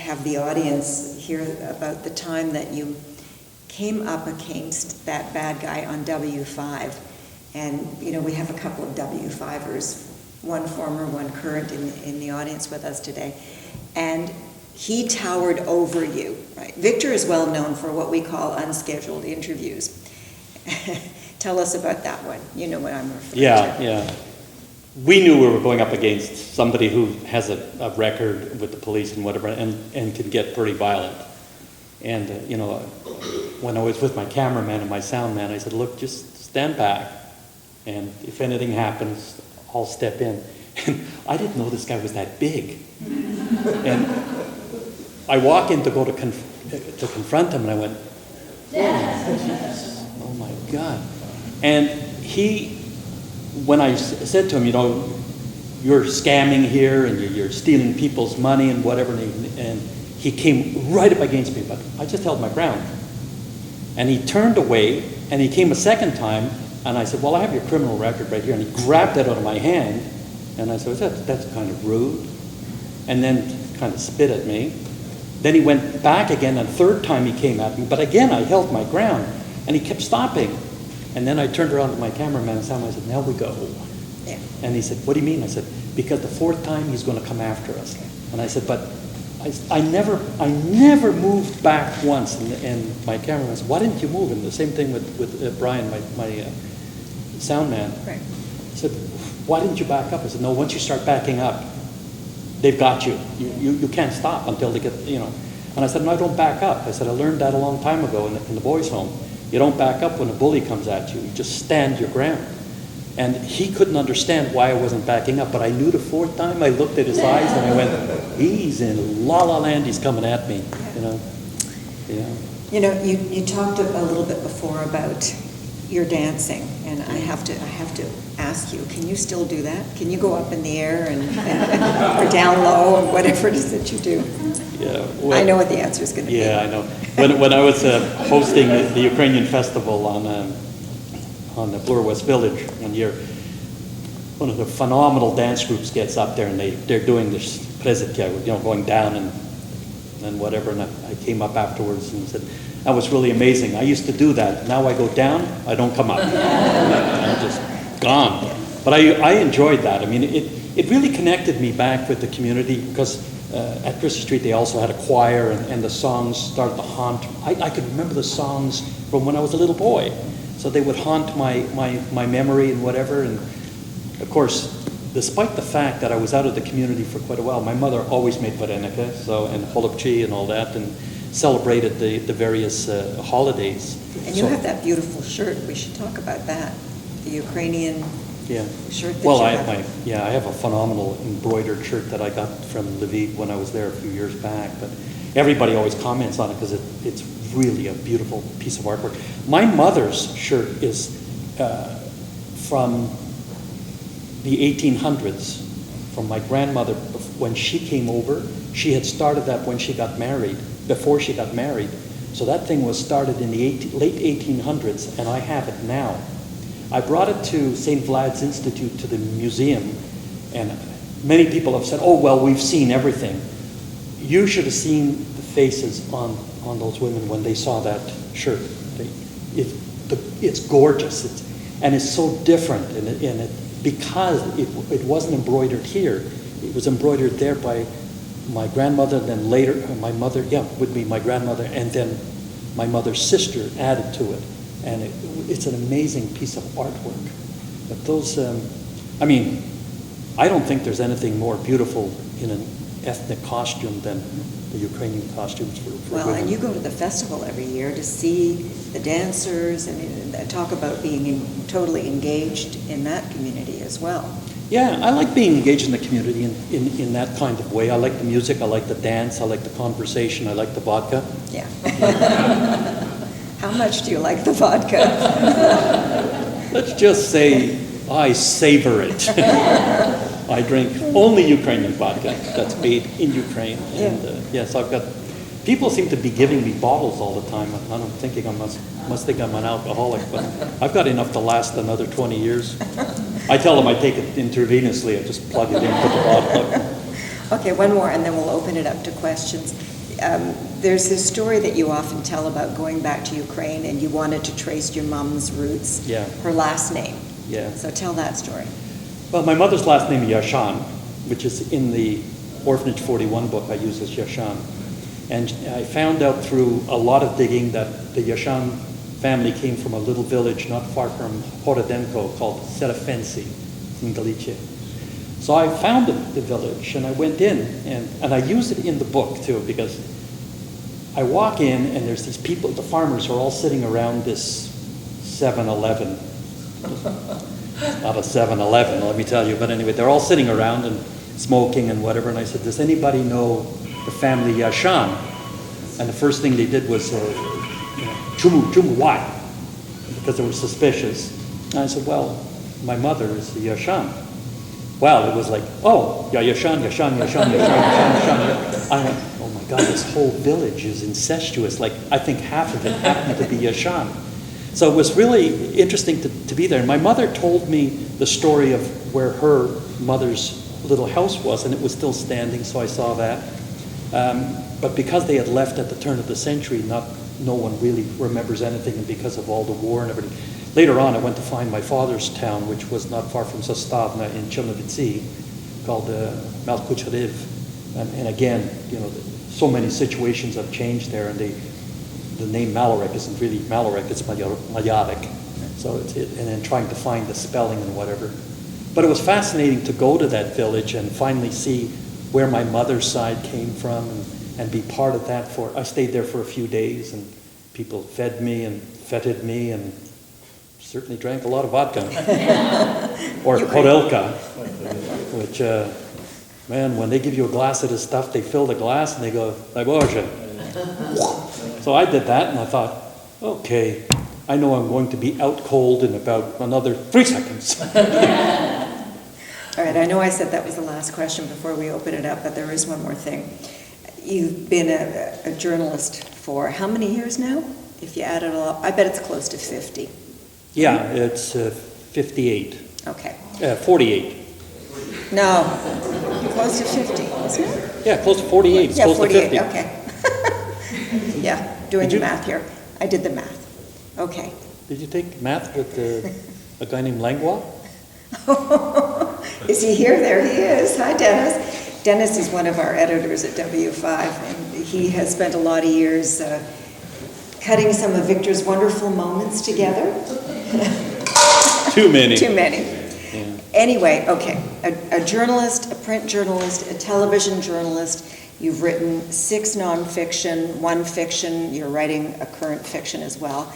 have the audience hear about the time that you came up against that bad guy on W5. And, you know, we have a couple of W5ers, one former, one current in the audience with us today. And he towered over you, right? Victor is well known for what we call unscheduled interviews. Tell us about that one. You know what I'm referring to. Yeah. We knew we were going up against somebody who has a record with the police and whatever, and can get pretty violent. And, you know, when I was with my cameraman and my sound man, I said, look, just stand back. And if anything happens, I'll step in. And I didn't know this guy was that big. And I walk in to go to confront him, and I went, oh my God. And when I said to him, you know, you're scamming here, and you're stealing people's money and whatever, and he came right up against me, but I just held my ground. And he turned away, and he came a second time, and I said, well, I have your criminal record right here. And he grabbed that out of my hand, and I said, that's kind of rude. And then kind of spit at me. Then he went back again, and third time he came at me, but again I held my ground, and he kept stopping. And then I turned around to my cameraman and I said, now we go. Yeah. And he said, what do you mean? I said, because the fourth time he's going to come after us. And I said, but I never moved back once. And my cameraman said, why didn't you move? And the same thing with Brian, my sound man. Right. I said, why didn't you back up? I said, no, once you start backing up, they've got you. You can't stop until they get, you know. And I said, no, I don't back up. I said, I learned that a long time ago in the boys' home. You don't back up when a bully comes at you. You just stand your ground. And he couldn't understand why I wasn't backing up, but I knew the fourth time. I looked at his eyes and I went, he's in la-la land, he's coming at me, you know. Yeah. You know, you talked a little bit before about your dancing, and I have to ask you, can you still do that? Can you go up in the air and or down low, or whatever it is that you do? Yeah. Well, I know what the answer is going to be. Yeah, I know. When I was hosting the Ukrainian festival on the Bloor West Village one year, one of the phenomenal dance groups gets up there, and they're doing this prezidka, you know, going down and whatever, and I came up afterwards and said, that was really amazing. I used to do that. Now I go down, I don't come up. I'm just gone. But I enjoyed that. I mean, it really connected me back with the community, because at Christie Street they also had a choir, and the songs started to haunt. I could remember the songs from when I was a little boy. So they would haunt my memory and whatever. And of course, despite the fact that I was out of the community for quite a while, my mother always made varenika, and holubchi and all that, and celebrated the various holidays. And you have that beautiful shirt. We should talk about that. The Ukrainian shirt that well, you have. I have a phenomenal embroidered shirt that I got from Lviv when I was there a few years back. But everybody always comments on it because it's really a beautiful piece of artwork. My mother's shirt is from the 1800s, from my grandmother. When she came over, she had started that when she got married, before she got married. So that thing was started in the late 1800s, and I have it now. I brought it to St. Vlad's Institute, to the museum, and many people have said, oh, well, we've seen everything. You should have seen the faces on those women when they saw that shirt. It's gorgeous, and it's so different, because it wasn't embroidered here. It was embroidered there by my grandmother, then later my mother, would be my grandmother, and then my mother's sister added to it. And it's an amazing piece of artwork. But those, I don't think there's anything more beautiful in an ethnic costume than the Ukrainian costumes for well, women. and you go to the festival every year to see the dancers, and talk about being totally engaged in that community as well. Yeah, I like being engaged in the community in that kind of way. I like the music, I like the dance, I like the conversation, I like the vodka. Yeah. How much do you like the vodka? Let's just say I savor it. I drink only Ukrainian vodka that's made in Ukraine. And yes, I've got, people seem to be giving me bottles all the time. And I'm thinking I must think I'm an alcoholic, but I've got enough to last another 20 years. I tell them I take it intravenously. I just plug it in, put the bottle up. Okay, one more, and then we'll open it up to questions. There's this story that you often tell about going back to Ukraine, and you wanted to trace your mom's roots, her last name. Yeah. So tell that story. Well, my mother's last name is Yashan, which is in the Orphanage 41 book I use as Yashan. And I found out through a lot of digging that the Yashan family came from a little village not far from Horodenko called Serafensi in Galicia. So I found the village and I went in and I used it in the book too, because I walk in and there's these people, the farmers are all sitting around this 7-Eleven. Not a 7-Eleven, let me tell you, but anyway, they're all sitting around and smoking and whatever, and I said, does anybody know the family Yashan? And the first thing they did was, Chumu, why? Because they were suspicious. And I said, well, my mother is the Yashan. Well, it was like, oh, yeah, Yashan. I went, oh my God, this whole village is incestuous. Like, I think half of it happened to be Yashan. So it was really interesting to be there. And my mother told me the story of where her mother's little house was, and it was still standing, so I saw that. But because they had left at the turn of the century, no one really remembers anything, and because of all the war and everything. Later on, I went to find my father's town, which was not far from Zastavna in Chernovitsi, called Malkuchariv. And again, so many situations have changed there, and the name Malarek isn't really Malarek, it's Malarek. So and then trying to find the spelling and whatever. But it was fascinating to go to that village and finally see where my mother's side came from and be part of that. I stayed there for a few days, and people fed me and feted me and certainly drank a lot of vodka. Or Korelka, which, man, when they give you a glass of this stuff, they fill the glass and they go, Boże. So I did that and I thought, okay, I know I'm going to be out cold in about another 3 seconds. All right, I know I said that was the last question before we open it up, but there is one more thing. You've been a journalist for how many years now? If you add it all up, I bet it's close to 50. Yeah, it's 58. Okay. 48. No, close to 50, isn't it? Yeah, close to 48. It's close 48, to 50. okay. Yeah, doing the math here. I did the math. Okay. Did you take math with a guy named Langlois? Is he here? There he is. Hi, Dennis. Dennis is one of our editors at W5, and he has spent a lot of years cutting some of Victor's wonderful moments together. Too many. Too many. Yeah. Anyway, okay, a journalist, a print journalist, a television journalist. You've written 6 nonfiction, 1 fiction. You're writing a current fiction as well.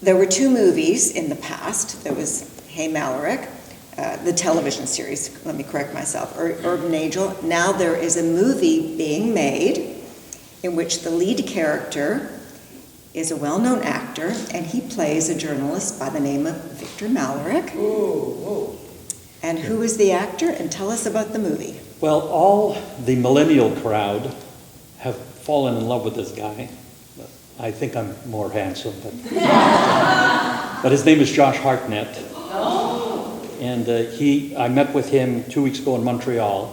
There were 2 movies in the past. There was Hey Malarek, the television series, let me correct myself, Urban Angel. Now there is a movie being made in which the lead character is a well-known actor, and he plays a journalist by the name of Victor Malarek. Whoa. And who is the actor? And tell us about the movie. Well, all the millennial crowd have fallen in love with this guy. I think I'm more handsome, but his name is Josh Hartnett. And I met with him 2 weeks ago in Montreal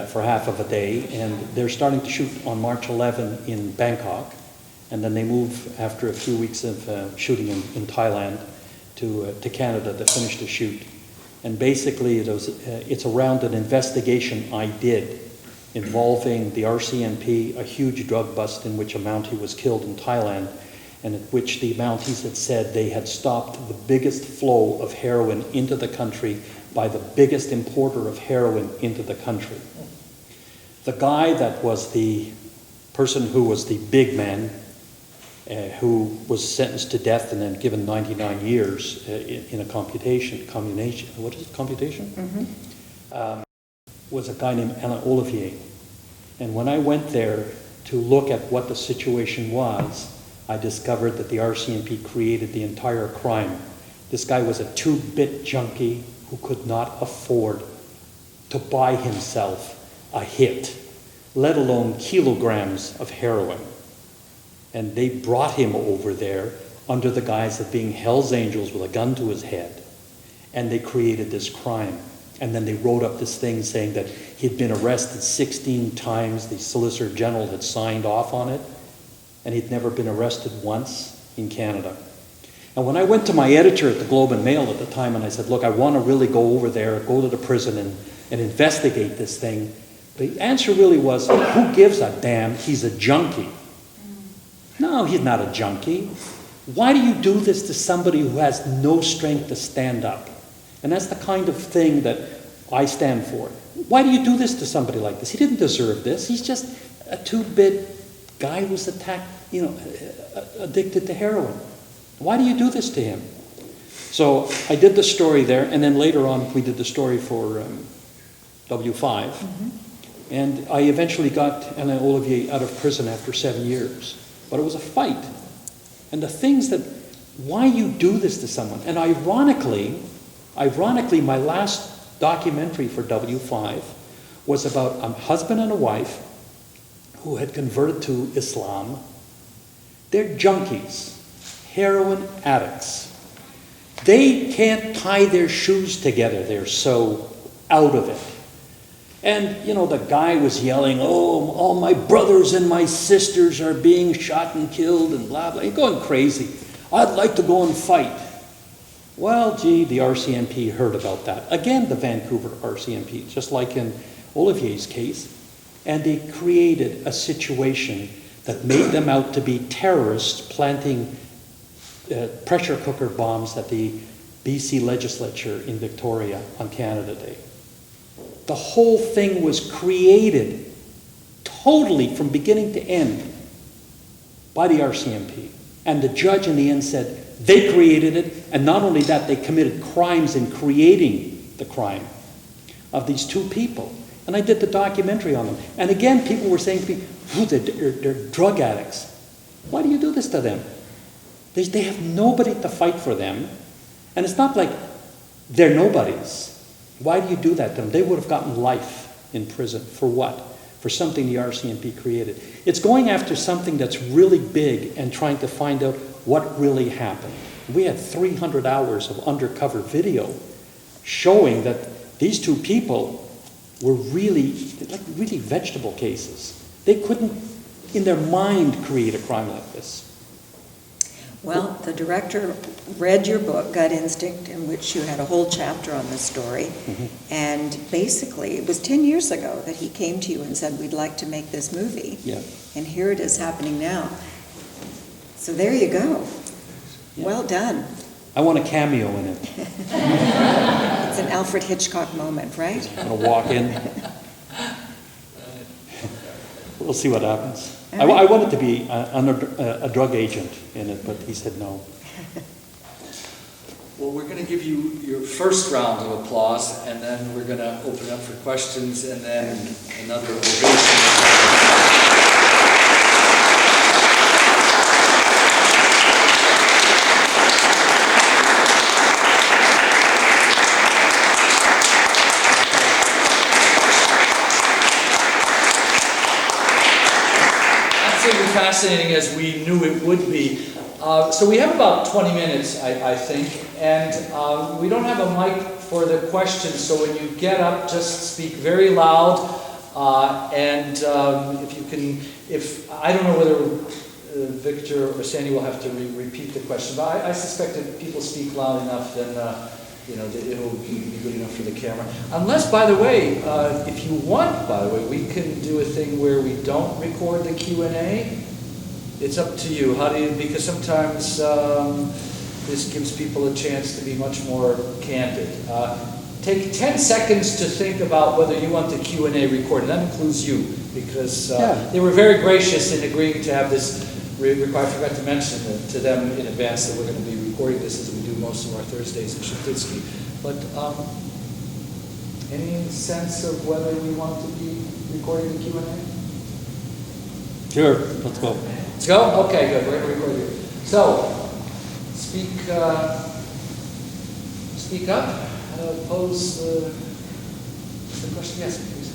for half of a day, and they're starting to shoot on March 11 in Bangkok, and then they move after a few weeks of shooting in Thailand to Canada to finish the shoot. And basically it's around an investigation I did involving the RCMP, a huge drug bust in which a Mountie was killed in Thailand, and at which the Mounties had said they had stopped the biggest flow of heroin into the country by the biggest importer of heroin into the country. The guy that was the person who was the big man, who was sentenced to death and then given 99 years in a commutation, what is it, commutation? Mm-hmm. Was a guy named Alain Olivier. And when I went there to look at what the situation was, I discovered that the RCMP created the entire crime This guy was a 2-bit junkie who could not afford to buy himself a hit, let alone kilograms of heroin. And they brought him over there under the guise of being Hell's Angels with a gun to his head. And they created this crime. And then they wrote up this thing saying that he'd been arrested 16 times. The Solicitor General had signed off on it. And he'd never been arrested once in Canada. And when I went to my editor at the Globe and Mail at the time and I said, look, I want to really go over there, go to the prison and investigate this thing, the answer really was, who gives a damn? He's a junkie. No, he's not a junkie. Why do you do this to somebody who has no strength to stand up? And that's the kind of thing that I stand for. Why do you do this to somebody like this? He didn't deserve this. He's just a 2-bit guy who's addicted to heroin. Why do you do this to him? So I did the story there, and then later on we did the story for W5. And I eventually got Alain Olivier out of prison after 7 years. But it was a fight. And the things that, why you do this to someone. And ironically, my last documentary for W5 was about a husband and a wife who had converted to Islam. They're junkies, heroin addicts. They can't tie their shoes together. They're so out of it. And, the guy was yelling, oh, all my brothers and my sisters are being shot and killed and blah, blah. He's going crazy. I'd like to go and fight. Well, gee, the RCMP heard about that. Again, the Vancouver RCMP, just like in Olivier's case. And they created a situation that made them out to be terrorists planting pressure cooker bombs at the BC legislature in Victoria on Canada Day. The whole thing was created totally from beginning to end by the RCMP. And the judge in the end said they created it, and not only that, they committed crimes in creating the crime of these two people. And I did the documentary on them. And again, people were saying to me, oh, they're drug addicts. Why do you do this to them? They have nobody to fight for them. And it's not like they're nobodies. Why do you do that to them? They would have gotten life in prison. For what? For something the RCMP created. It's going after something that's really big and trying to find out what really happened. We had 300 hours of undercover video showing that these two people were really vegetable cases. They couldn't, in their mind, create a crime like this. Well, the director read your book, Gut Instinct, in which you had a whole chapter on the story. And basically, it was 10 years ago that he came to you and said, we'd like to make this movie. Yeah. And here it is happening now. So there you go. Yeah. Well done. I want a cameo in it. It's an Alfred Hitchcock moment, right? I'm going to walk in. We'll see what happens. I wanted to be a drug agent in it, but he said no. Well, we're going to give you your first round of applause, and then we're going to open up for questions, and then another ovation. Fascinating as we knew it would be. So we have about 20 minutes, I think, and we don't have a mic for the questions, so when you get up, just speak very loud, and if you can, I don't know whether Victor or Sandie will have to repeat the question, but I suspect if people speak loud enough, then it'll be good enough for the camera. Unless, by the way, if you want, by the way, we can do a thing where we don't record the Q&A. It's up to you. Because sometimes this gives people a chance to be much more candid. Take 10 seconds to think about whether you want the Q&A recorded. That includes you, because they were very gracious in agreeing to have this recorded. I forgot to mention to them in advance that we're going to be recording this as we do most of our Thursdays in Sheptytsky. But any sense of whether we want to be recording the Q&A? Sure, let's go. Let's go? Okay, good. We're going to record you. So, speak speak up, pose the question. Yes, please.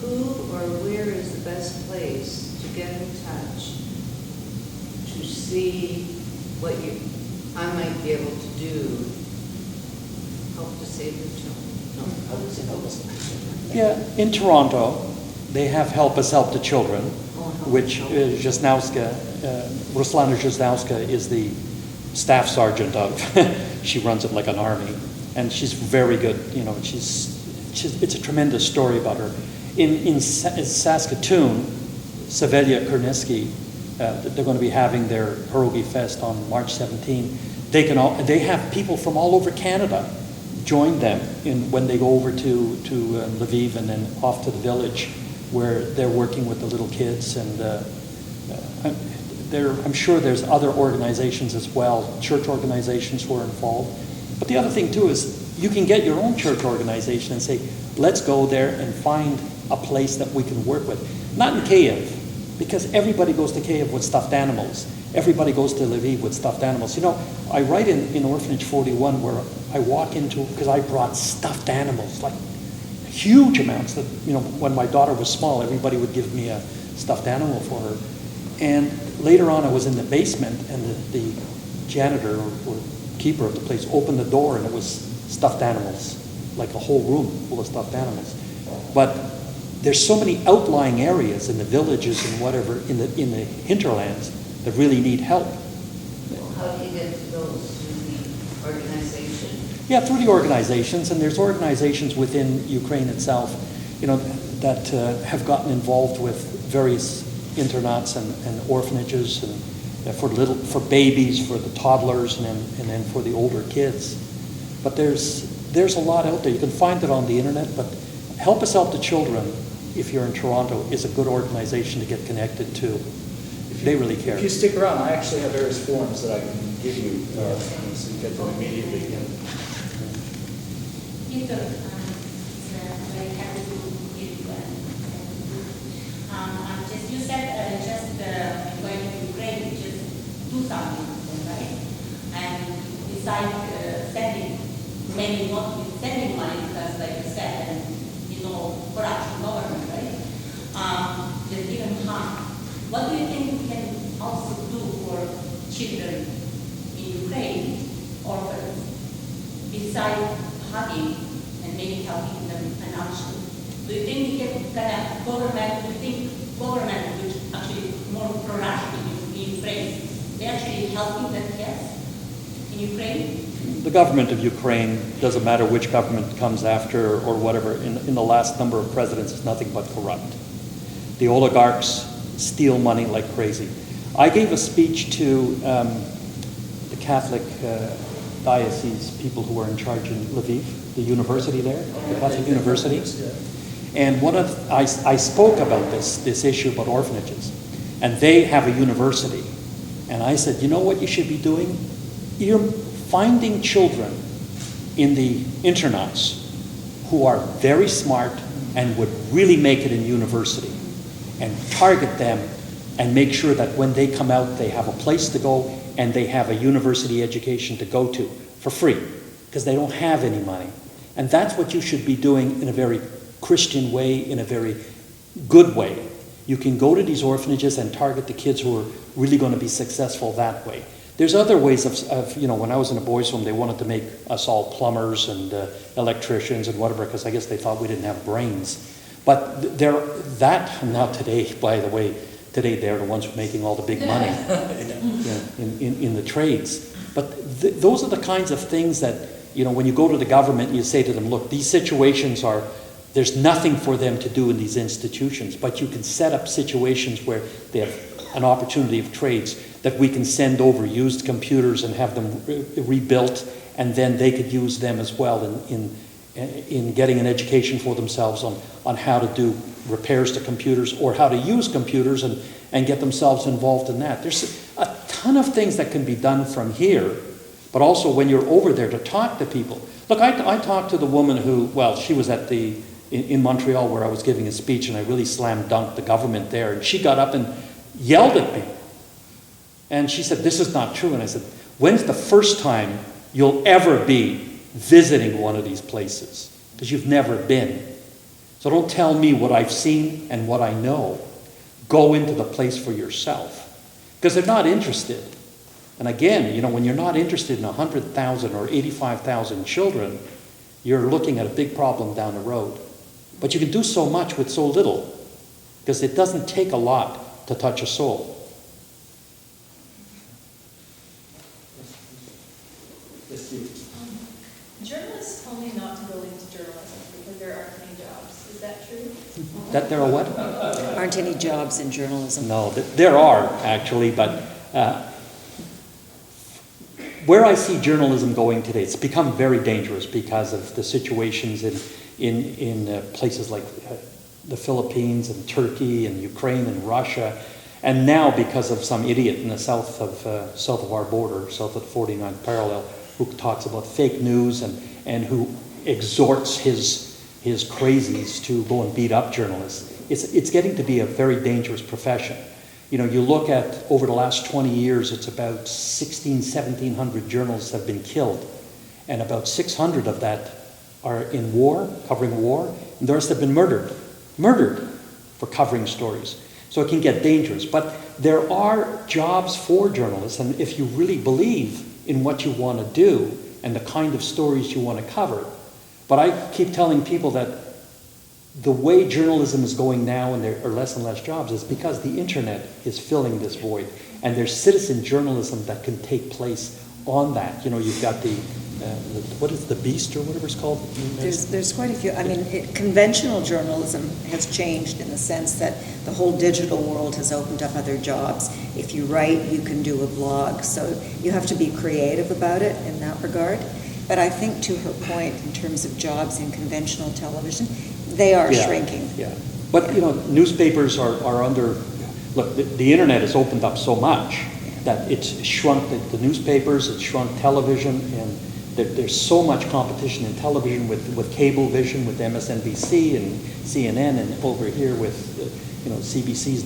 Who or where is the best place to get in touch to see what I might be able to do, help to save the children? No, help to help us. Yeah, in Toronto, they have Help Us Help the Children, which Jasnowska, Ruslana Jasnowska is the staff sergeant of. She runs it like an army, and she's very good. You know, it's a tremendous story about her. In Saskatoon, Savelia Kurniski, they're going to be having their Pierogi Fest on March 17. They have people from all over Canada join them when they go over to Lviv and then off to the village where they're working with the little kids. And I'm sure there's other organizations as well, church organizations who are involved. But the other thing too is you can get your own church organization and say, let's go there and find a place that we can work with. Not in Kiev, because everybody goes to Kiev with stuffed animals. Everybody goes to Lviv with stuffed animals. You know, I write in Orphanage 41 where I walk into, because I brought stuffed animals, like huge amounts that, you know, when my daughter was small, everybody would give me a stuffed animal for her. And later on I was in the basement and the janitor or keeper of the place opened the door and it was stuffed animals, like a whole room full of stuffed animals. But there's so many outlying areas in the villages and whatever, in the hinterlands, that really need help. Well, how do you get to those through the organization? Yeah, through the organizations, and there's organizations within Ukraine itself, you know, that have gotten involved with various internats and orphanages, and for babies, for the toddlers, and then for the older kids. But there's a lot out there. You can find it on the internet, but Help Us Help the Children, if you're in Toronto, is a good organization to get connected to. They really care. If you stick around, I actually have various forms that I can give you, so you get them immediately. Victor, very happy to hear you. You said going to Ukraine, just do something, right? And besides sending money, because like you said, and corruption government, right? Just even harm. What do you think we can also do for children in Ukraine, orphans, besides hugging and maybe helping them financially? Do you think we can government which actually more pro-Russian in Ukraine, they actually helping the kids in Ukraine? The government of Ukraine, doesn't matter which government comes after or whatever, in the last number of presidents is nothing but corrupt. The oligarchs steal money like crazy. I gave a speech to the Catholic diocese people who are in charge in Lviv, the university there, the Catholic university. And I spoke about this issue about orphanages. And they have a university. And I said, you know what you should be doing? You're finding children in the internats who are very smart and would really make it in university, and target them and make sure that when they come out they have a place to go and they have a university education to go to for free, because they don't have any money. And that's what you should be doing in a very Christian way, in a very good way. You can go to these orphanages and target the kids who are really going to be successful that way. There's other ways of when I was in a boys' home, they wanted to make us all plumbers and electricians and whatever, because I guess they thought we didn't have brains. But now today, by the way, today they're the ones who are making all the big money in the trades. But those are the kinds of things that, when you go to the government and you say to them, look, these situations there's nothing for them to do in these institutions, but you can set up situations where they have an opportunity of trades, that we can send over used computers and have them rebuilt, and then they could use them as well in getting an education for themselves on how to do repairs to computers or how to use computers and get themselves involved in that. There's a ton of things that can be done from here, but also when you're over there to talk to people. Look, I talked to the woman who, she was in Montreal where I was giving a speech, and I really slam dunked the government there, and she got up and yelled at me. And she said, this is not true. And I said, When's the first time you'll ever be visiting one of these places? Because you've never been. So don't tell me what I've seen and what I know. Go into the place for yourself. Because they're not interested. And again, when you're not interested in 100,000 or 85,000 children, you're looking at a big problem down the road. But you can do so much with so little, because it doesn't take a lot to touch a soul. Journalists told me not to go into journalism because there aren't any jobs. Is that true? That there are what? Aren't any jobs in journalism? No, there are actually, but where I see journalism going today, it's become very dangerous because of the situations in places like the Philippines and Turkey and Ukraine and Russia, and now because of some idiot in the south of our border, south of the 49th parallel, who talks about fake news and who exhorts his crazies to go and beat up journalists. It's getting to be a very dangerous profession. You look at, over the last 20 years, it's about 1,700 journalists have been killed, and about 600 of that are in war, covering war, and the rest have been murdered for covering stories. So it can get dangerous. But there are jobs for journalists, and if you really believe in what you want to do and the kind of stories you want to cover. But I keep telling people that the way journalism is going now, and there are less and less jobs, is because the internet is filling this void. And there's citizen journalism that can take place on that. You've got what is the Beast or whatever it's called? There's quite a few. I mean, conventional journalism has changed in the sense that the whole digital world has opened up other jobs. If you write, you can do a blog. So you have to be creative about it in that regard. But I think, to her point, in terms of jobs in conventional television, they are shrinking. Yeah. But, newspapers are under... Look, the internet has opened up so much that it's shrunk the newspapers, it's shrunk television, and there's so much competition in television with cable vision, with MSNBC and CNN, and over here with CBC's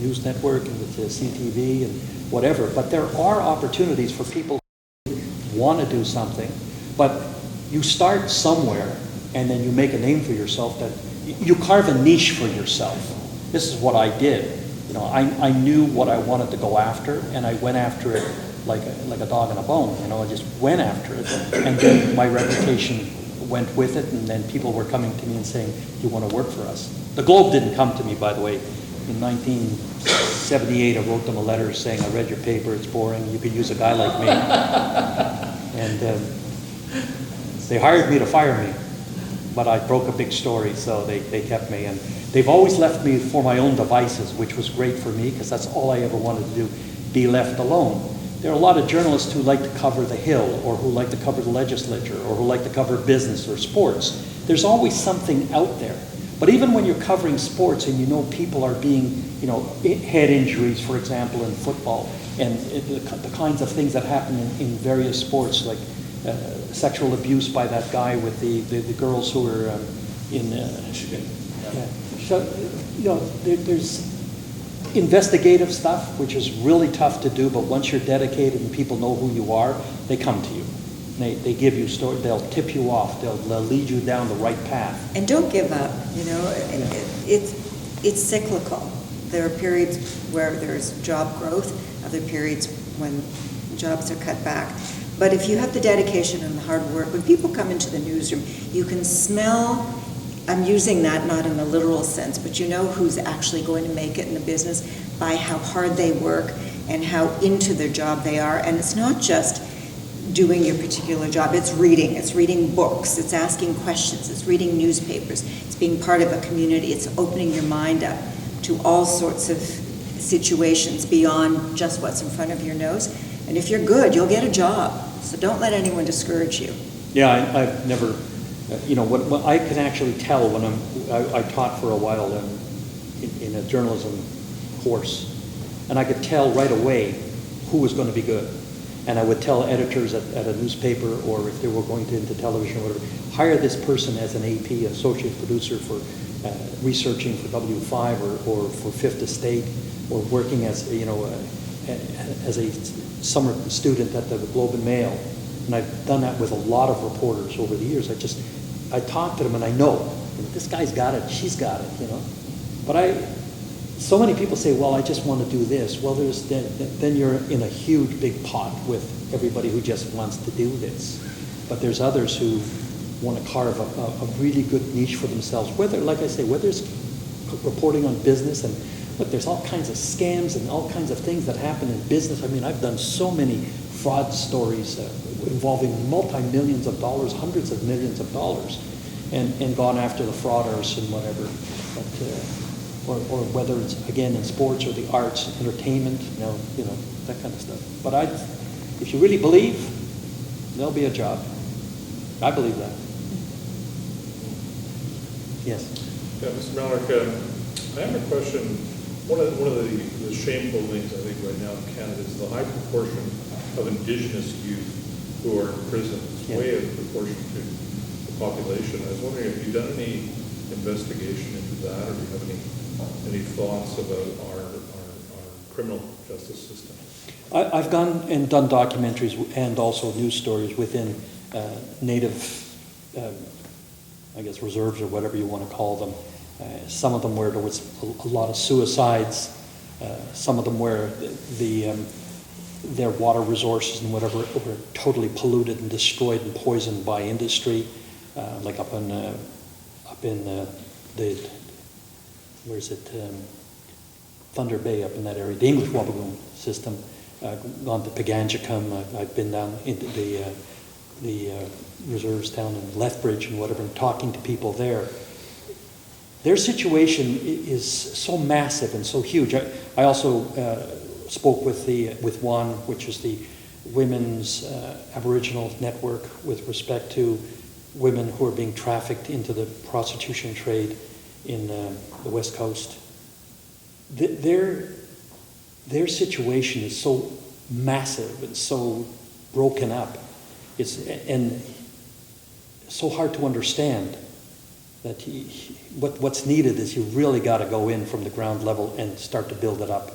news network and with CTV and whatever. But there are opportunities for people who want to do something, but you start somewhere and then you make a name for yourself, that you carve a niche for yourself. This is what I did. I knew what I wanted to go after, and I went after it like a dog in a bone. I just went after it, and then my reputation went with it, and then people were coming to me and saying, "You want to work for us?" The Globe didn't come to me, by the way. In 1978, I wrote them a letter saying, "I read your paper, it's boring, you could use a guy like me." And they hired me to fire me, but I broke a big story, so they kept me. And they've always left me for my own devices, which was great for me, because that's all I ever wanted to do, be left alone. There are a lot of journalists who like to cover the Hill, or who like to cover the legislature, or who like to cover business or sports. There's always something out there. But even when you're covering sports and people are being, head injuries, for example, in football, and the kinds of things that happen in various sports, like sexual abuse by that guy with the girls who were in Michigan. Yeah. So, there's investigative stuff, which is really tough to do, but once you're dedicated and people know who you are, they come to you. They give you stories, they'll tip you off, they'll lead you down the right path. And don't give up, it's cyclical. There are periods where there's job growth, other periods when jobs are cut back. But if you have the dedication and the hard work, when people come into the newsroom, you can smell, I'm using that not in a literal sense, but who's actually going to make it in the business by how hard they work and how into their job they are. And it's not just doing your particular job, it's reading books, it's asking questions, it's reading newspapers, it's being part of a community, it's opening your mind up to all sorts of situations beyond just what's in front of your nose. And if you're good, you'll get a job. So don't let anyone discourage you. Yeah, I've never, what I can actually tell when I taught for a while in a journalism course, and I could tell right away who was going to be good. And I would tell editors at a newspaper, or if they were going into television or whatever, hire this person as an AP, associate producer, for researching for W5 or for Fifth Estate, or working as a summer student at the Globe and Mail, and I've done that with a lot of reporters over the years. I talk to them and I know, this guy's got it, she's got it, you know. But so many people say, well, I just want to do this. Well, then you're in a huge big pot with everybody who just wants to do this. But there's others who want to carve a really good niche for themselves. Whether, like I say, whether it's reporting on business, and look, there's all kinds of scams and all kinds of things that happen in business. I mean, I've done so many fraud stories involving multi-millions of dollars, hundreds of millions of dollars, and gone after the frauders and whatever. But, or whether it's, again, in sports or the arts, entertainment, you know, that kind of stuff. But if you really believe, there'll be a job. I believe that. Yes? Yeah, Mr. Malarek, I have a question. One of the shameful things I think right now in Canada is the high proportion of Indigenous youth who are in prison. It's way out of proportion to the population. I was wondering, have you done any investigation into that, or do you have any thoughts about our criminal justice system? I've gone and done documentaries and also news stories within native, I guess, reserves or whatever you want to call them. Some of them where there was a lot of suicides, some of them where their water resources and whatever were totally polluted and destroyed and poisoned by industry, like up in the where is it, Thunder Bay, up in that area, the English Wabagoon system. Gone to Paganjicum. I've been down into the reserves down in Lethbridge and whatever, and talking to people there. Their situation is so massive and so huge. I also spoke with one, which is the Women's Aboriginal Network, with respect to women who are being trafficked into the prostitution trade in the West Coast. Their situation is so massive and so broken up. And so hard to understand that what's needed is you really got to go in from the ground level and start to build it up.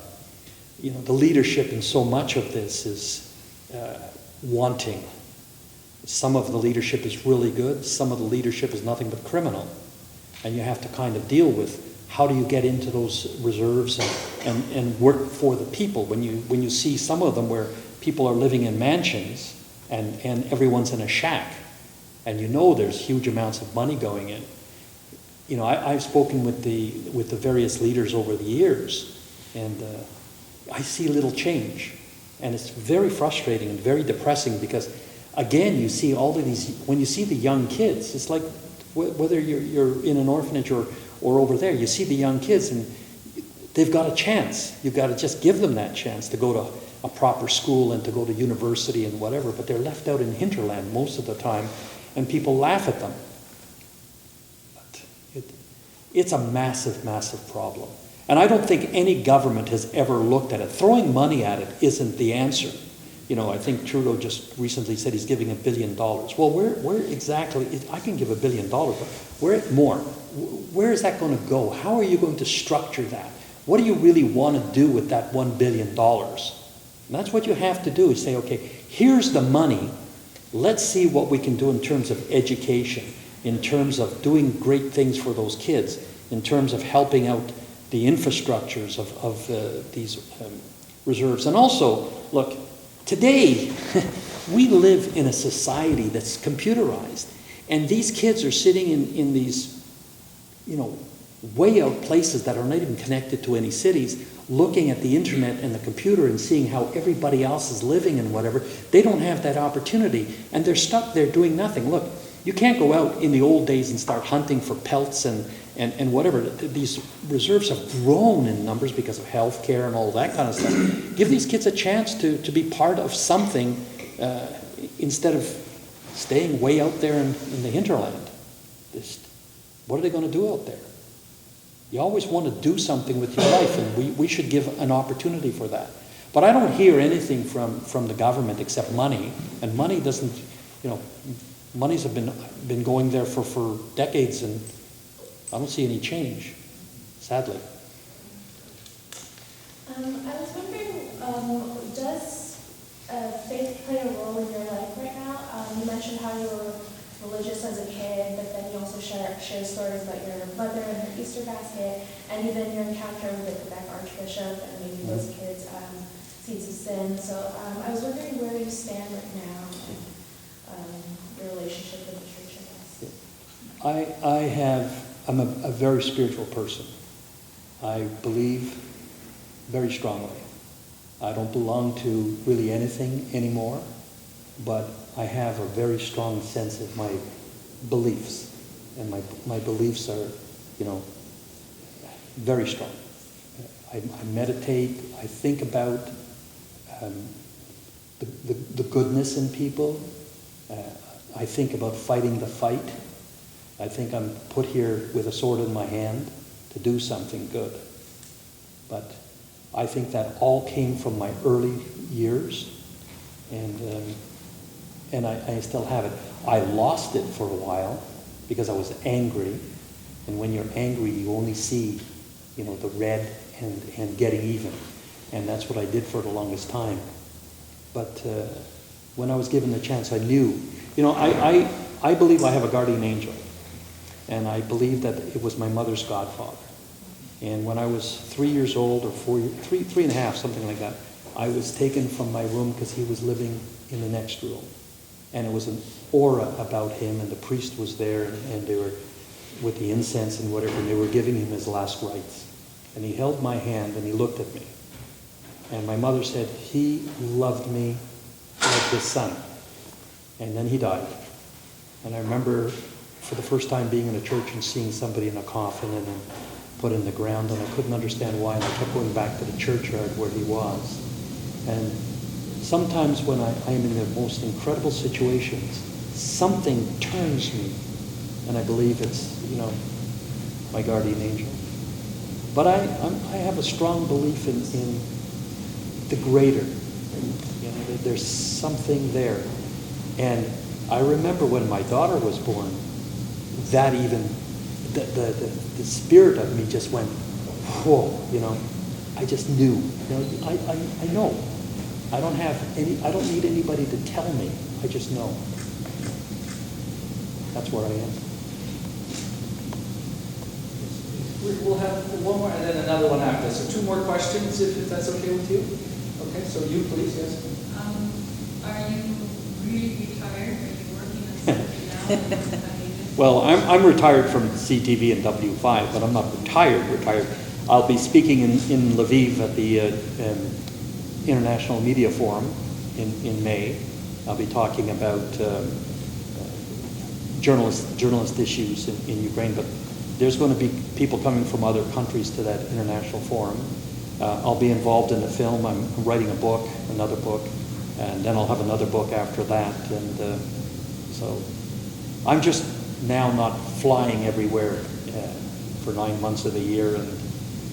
You know, the leadership in so much of this is wanting. Some of the leadership is really good. Some of the leadership is nothing but criminal. And you have to kind of deal with how do you get into those reserves and work for the people. When you see some of them where people are living in mansions and everyone's in a shack, and you know there's huge amounts of money going in. You know, I've spoken with the various leaders over the years, and I see little change. And it's very frustrating and very depressing because, again, you see all of these, when you see the young kids, it's like whether you're in an orphanage or over there, you see the young kids and they've got a chance. You've got to just give them that chance to go to a proper school and to go to university and whatever, but they're left out in hinterland most of the time, and people laugh at them. But it's a massive, massive problem. And I don't think any government has ever looked at it. Throwing money at it isn't the answer. You know, I think Trudeau just recently said he's giving $1 billion. Well, where exactly, I can give $1 billion, but where is that going to go? How are you going to structure that? What do you really want to do with that $1 billion? And that's what you have to do, is say, okay, here's the money. Let's see what we can do in terms of education, in terms of doing great things for those kids, in terms of helping out the infrastructures of these reserves. And also, look, today, we live in a society that's computerized. And these kids are sitting in these, you know, way out places that are not even connected to any cities, looking at the internet and the computer and seeing how everybody else is living and whatever. They don't have that opportunity, and they're stuck there doing nothing. Look, you can't go out in the old days and start hunting for pelts and whatever. These reserves have grown in numbers because of health care and all that kind of stuff. Give these kids a chance to be part of something instead of staying way out there in the hinterland. What are they going to do out there? You always want to do something with your life, and we should give an opportunity for that. But I don't hear anything from the government except money, and money doesn't, you know, monies have been going there for decades, and I don't see any change, sadly. I was wondering, does faith play a role in your life right now? You mentioned how you were religious as a kid, but then you also share stories about your mother and her Easter basket, and even your encounter with the Quebec Archbishop and maybe those kids' seeds of sin. So I was wondering where you stand right now and your relationship with the church, I guess. I'm a very spiritual person. I believe very strongly. I don't belong to really anything anymore, but I have a very strong sense of my beliefs, and my beliefs are, very strong. I meditate, I think about the goodness in people. I think about fighting the fight. I think I'm put here with a sword in my hand to do something good. But I think that all came from my early years, and I still have it. I lost it for a while because I was angry, and when you're angry, you only see, the red and getting even, and that's what I did for the longest time. But when I was given the chance, I knew, I believe I have a guardian angel, and I believe that it was my mother's godfather. And when I was 3 years old, or 3 and a half, something like that, I was taken from my room because he was living in the next room. And it was an aura about him, and the priest was there, and they were with the incense and whatever, and they were giving him his last rites. And he held my hand, and he looked at me. And my mother said, he loved me like his son. And then he died. And I remember for the first time being in a church and seeing somebody in a coffin and then put in the ground, and I couldn't understand why, and I kept going back to the churchyard where he was. And sometimes when I am in the most incredible situations, something turns me, and I believe it's, my guardian angel. But I have a strong belief in the greater. There's something there. And I remember when my daughter was born, that even, the spirit of me just went, whoa, I just knew. I know. I don't need anybody to tell me. I just know. That's where I am. We'll have one more and then another one after. So 2 more questions, if that's okay with you. Okay, so you please, yes. Are you really retired? Are you working on something now? Well, I'm retired from CTV and W5, but I'm not retired. I'll be speaking in Lviv at the International Media Forum in May. I'll be talking about journalist issues in Ukraine, but there's going to be people coming from other countries to that international forum. I'll be involved in the film. I'm writing another book, and then I'll have another book after that. And so I'm just now not flying everywhere for 9 months of the year and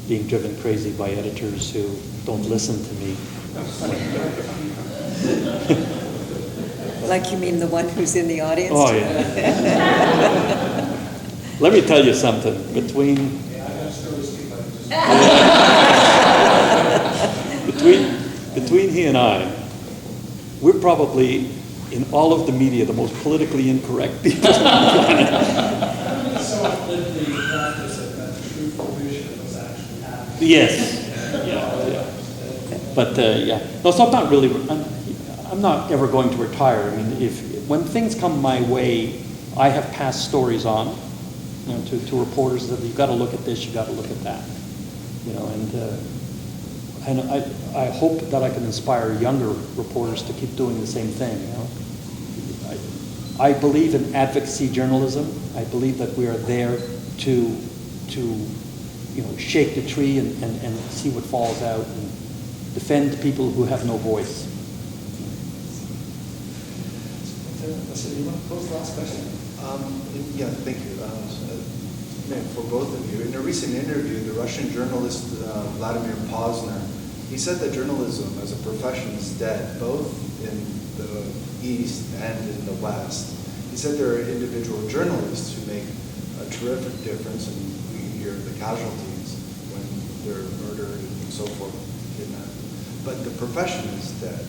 being driven crazy by editors who don't listen to me. Like you mean the one who's in the audience? Oh, yeah. Let me tell you something. Between he and I, we're probably, in all of the media, the most politically incorrect people on the planet. So the practice of that truthful vision was actually happening. Yes. Yeah. But yeah. No, so I'm not really. I'm not ever going to retire. I mean, when things come my way, I have passed stories on, to reporters that you've got to look at this, you've got to look at that, and I hope that I can inspire younger reporters to keep doing the same thing. I believe in advocacy journalism. I believe that we are there to shake the tree and see what falls out and defend people who have no voice. So you want to pose the last question? Yeah, thank you. For both of you, in a recent interview, the Russian journalist Vladimir Posner, he said that journalism as a profession is dead, both in the East and in the West. He said there are individual journalists who make a terrific difference, and we hear the casualties when they're murdered and so forth, kidnapped. But the profession is dead.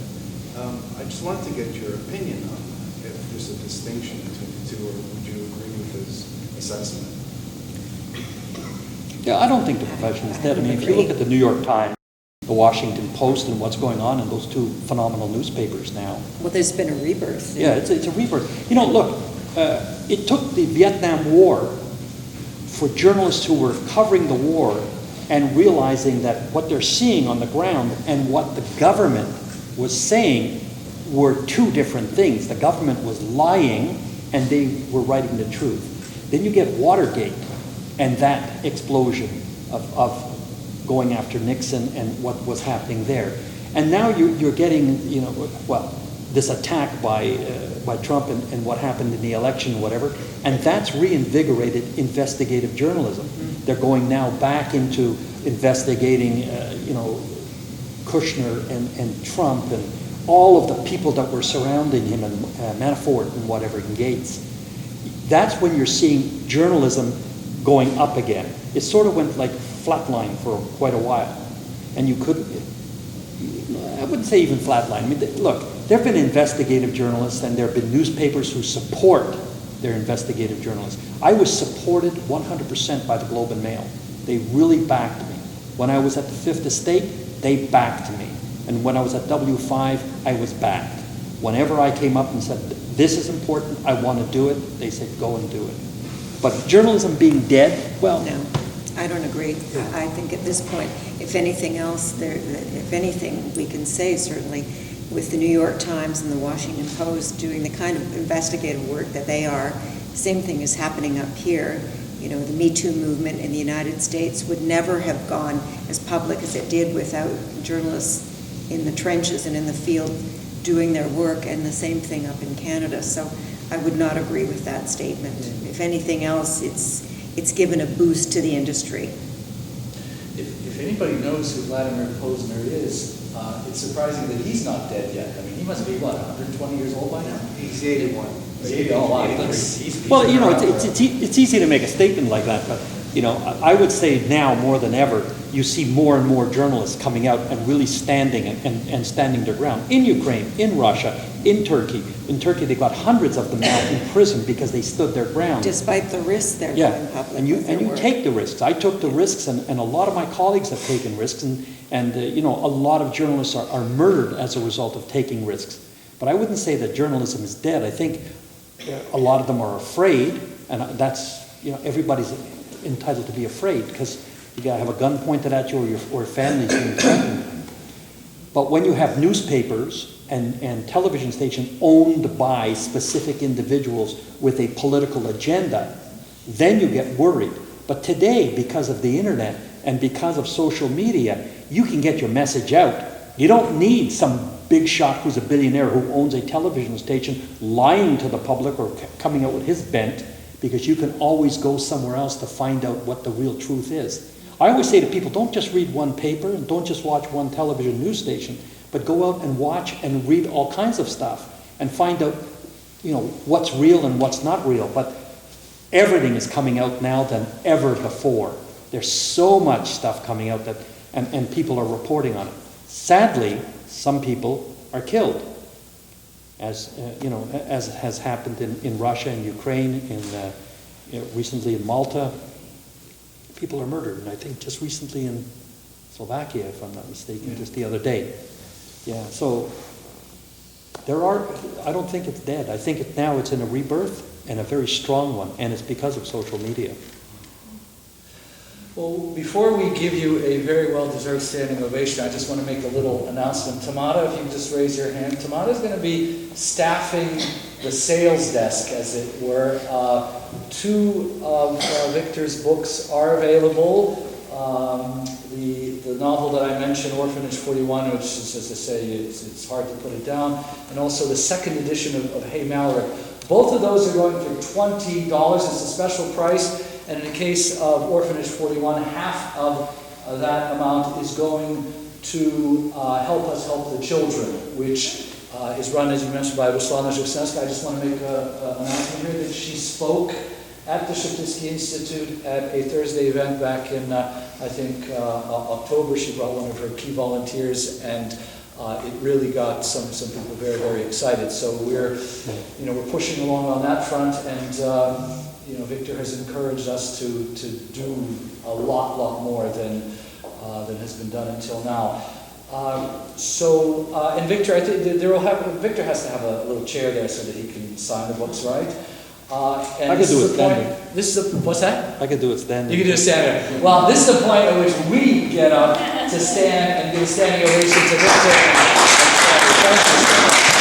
I just wanted to get your opinion on if there's a distinction between the two, or would you agree with his assessment? Yeah, I don't think the profession is dead. I mean, if you look at the New York Times, the Washington Post, and what's going on in those two phenomenal newspapers now. Well, there's been a rebirth. Yeah, it's a rebirth. You know, look, it took the Vietnam War for journalists who were covering the war and realizing that what they're seeing on the ground and what the government was saying were two different things. The government was lying and they were writing the truth. Then you get Watergate and that explosion of going after Nixon and what was happening there. And now you're getting, you know, well, this attack by Trump and what happened in the election and whatever, and that's reinvigorated investigative journalism. They're going now back into investigating, you know, Kushner and Trump and all of the people that were surrounding him, and Manafort and whatever, and Gates. That's when you're seeing journalism going up again. It sort of went like flatline for quite a while. And you couldn't, I wouldn't say even flatline. I mean, look, there have been investigative journalists and there have been newspapers who support their investigative journalists. I was supported 100% by the Globe and Mail. They really backed me. When I was at the Fifth Estate, they backed me. And when I was at W5, I was backed. Whenever I came up and said, this is important, I want to do it, they said, go and do it. But journalism being dead, well... No, I don't agree. I think at this point, if anything else, if anything, we can say certainly with the New York Times and the Washington Post doing the kind of investigative work that they are, same thing is happening up here. You know, the Me Too movement in the United States would never have gone as public as it did without journalists in the trenches and in the field doing their work, and the same thing up in Canada. So I would not agree with that statement. If anything else, it's given a boost to the industry. If anybody knows who Vladimir Posner is, it's surprising that he's not dead yet. I mean, he must be, what, 120 years old by now? He's 81. Well, you know, it's easy to make a statement like that, but, you know, I would say now more than ever, you see more and more journalists coming out and really standing and standing their ground. In Ukraine, in Russia, in Turkey. In Turkey, they got hundreds of them now in prison because they stood their ground. Despite the risks they're going public. And you take the risks. I took the risks, and a lot of my colleagues have taken risks, and you know, a lot of journalists are murdered as a result of taking risks. But I wouldn't say that journalism is dead. I think a lot of them are afraid, and that's, you know, everybody's entitled to be afraid because you gotta have a gun pointed at you, or your family's being threatened. But when you have newspapers and television stations owned by specific individuals with a political agenda, then you get worried. But today, because of the internet and because of social media, you can get your message out. You don't need some big shot who's a billionaire who owns a television station lying to the public or coming out with his bent, because you can always go somewhere else to find out what the real truth is. I always say to people, don't just read one paper and don't just watch one television news station, but go out and watch and read all kinds of stuff and find out, you know, what's real and what's not real. But everything is coming out now than ever before. There's so much stuff coming out that, and people are reporting on it. Sadly, some people are killed, as you know, as has happened in Russia and Ukraine, recently in Malta. People are murdered, and I think just recently in Slovakia, if I'm not mistaken, just the other day. Yeah, so I don't think it's dead. I think now it's in a rebirth, and a very strong one, and it's because of social media. Well, before we give you a very well-deserved standing ovation, I just want to make a little announcement. Tamara, if you can just raise your hand. Tamara is going to be staffing the sales desk, as it were. Two of Victor's books are available. The novel that I mentioned, Orphanage 41, which is, as I say, it's hard to put it down, and also the second edition of Hey Malarek. Both of those are going for $20. It's a special price. And in the case of Orphanage 41, half of that amount is going to help us help the children, which is run, as you mentioned, by Ruslana Zhuksensky. I just want to make an announcement here that she spoke at the Sheptytsky Institute at a Thursday event back in, I think, October. She brought one of her key volunteers, and it really got some people very, very excited. So we're pushing along on that front, and Victor has encouraged us to do a lot more than has been done until now. And Victor, I think Victor has to have a little chair there so that he can sign the books, right? And I could do it standing. What's that? I could do it standing. You can do it standing. Well, this is the point at which we get up to stand and give a standing ovation to Victor. Thank you.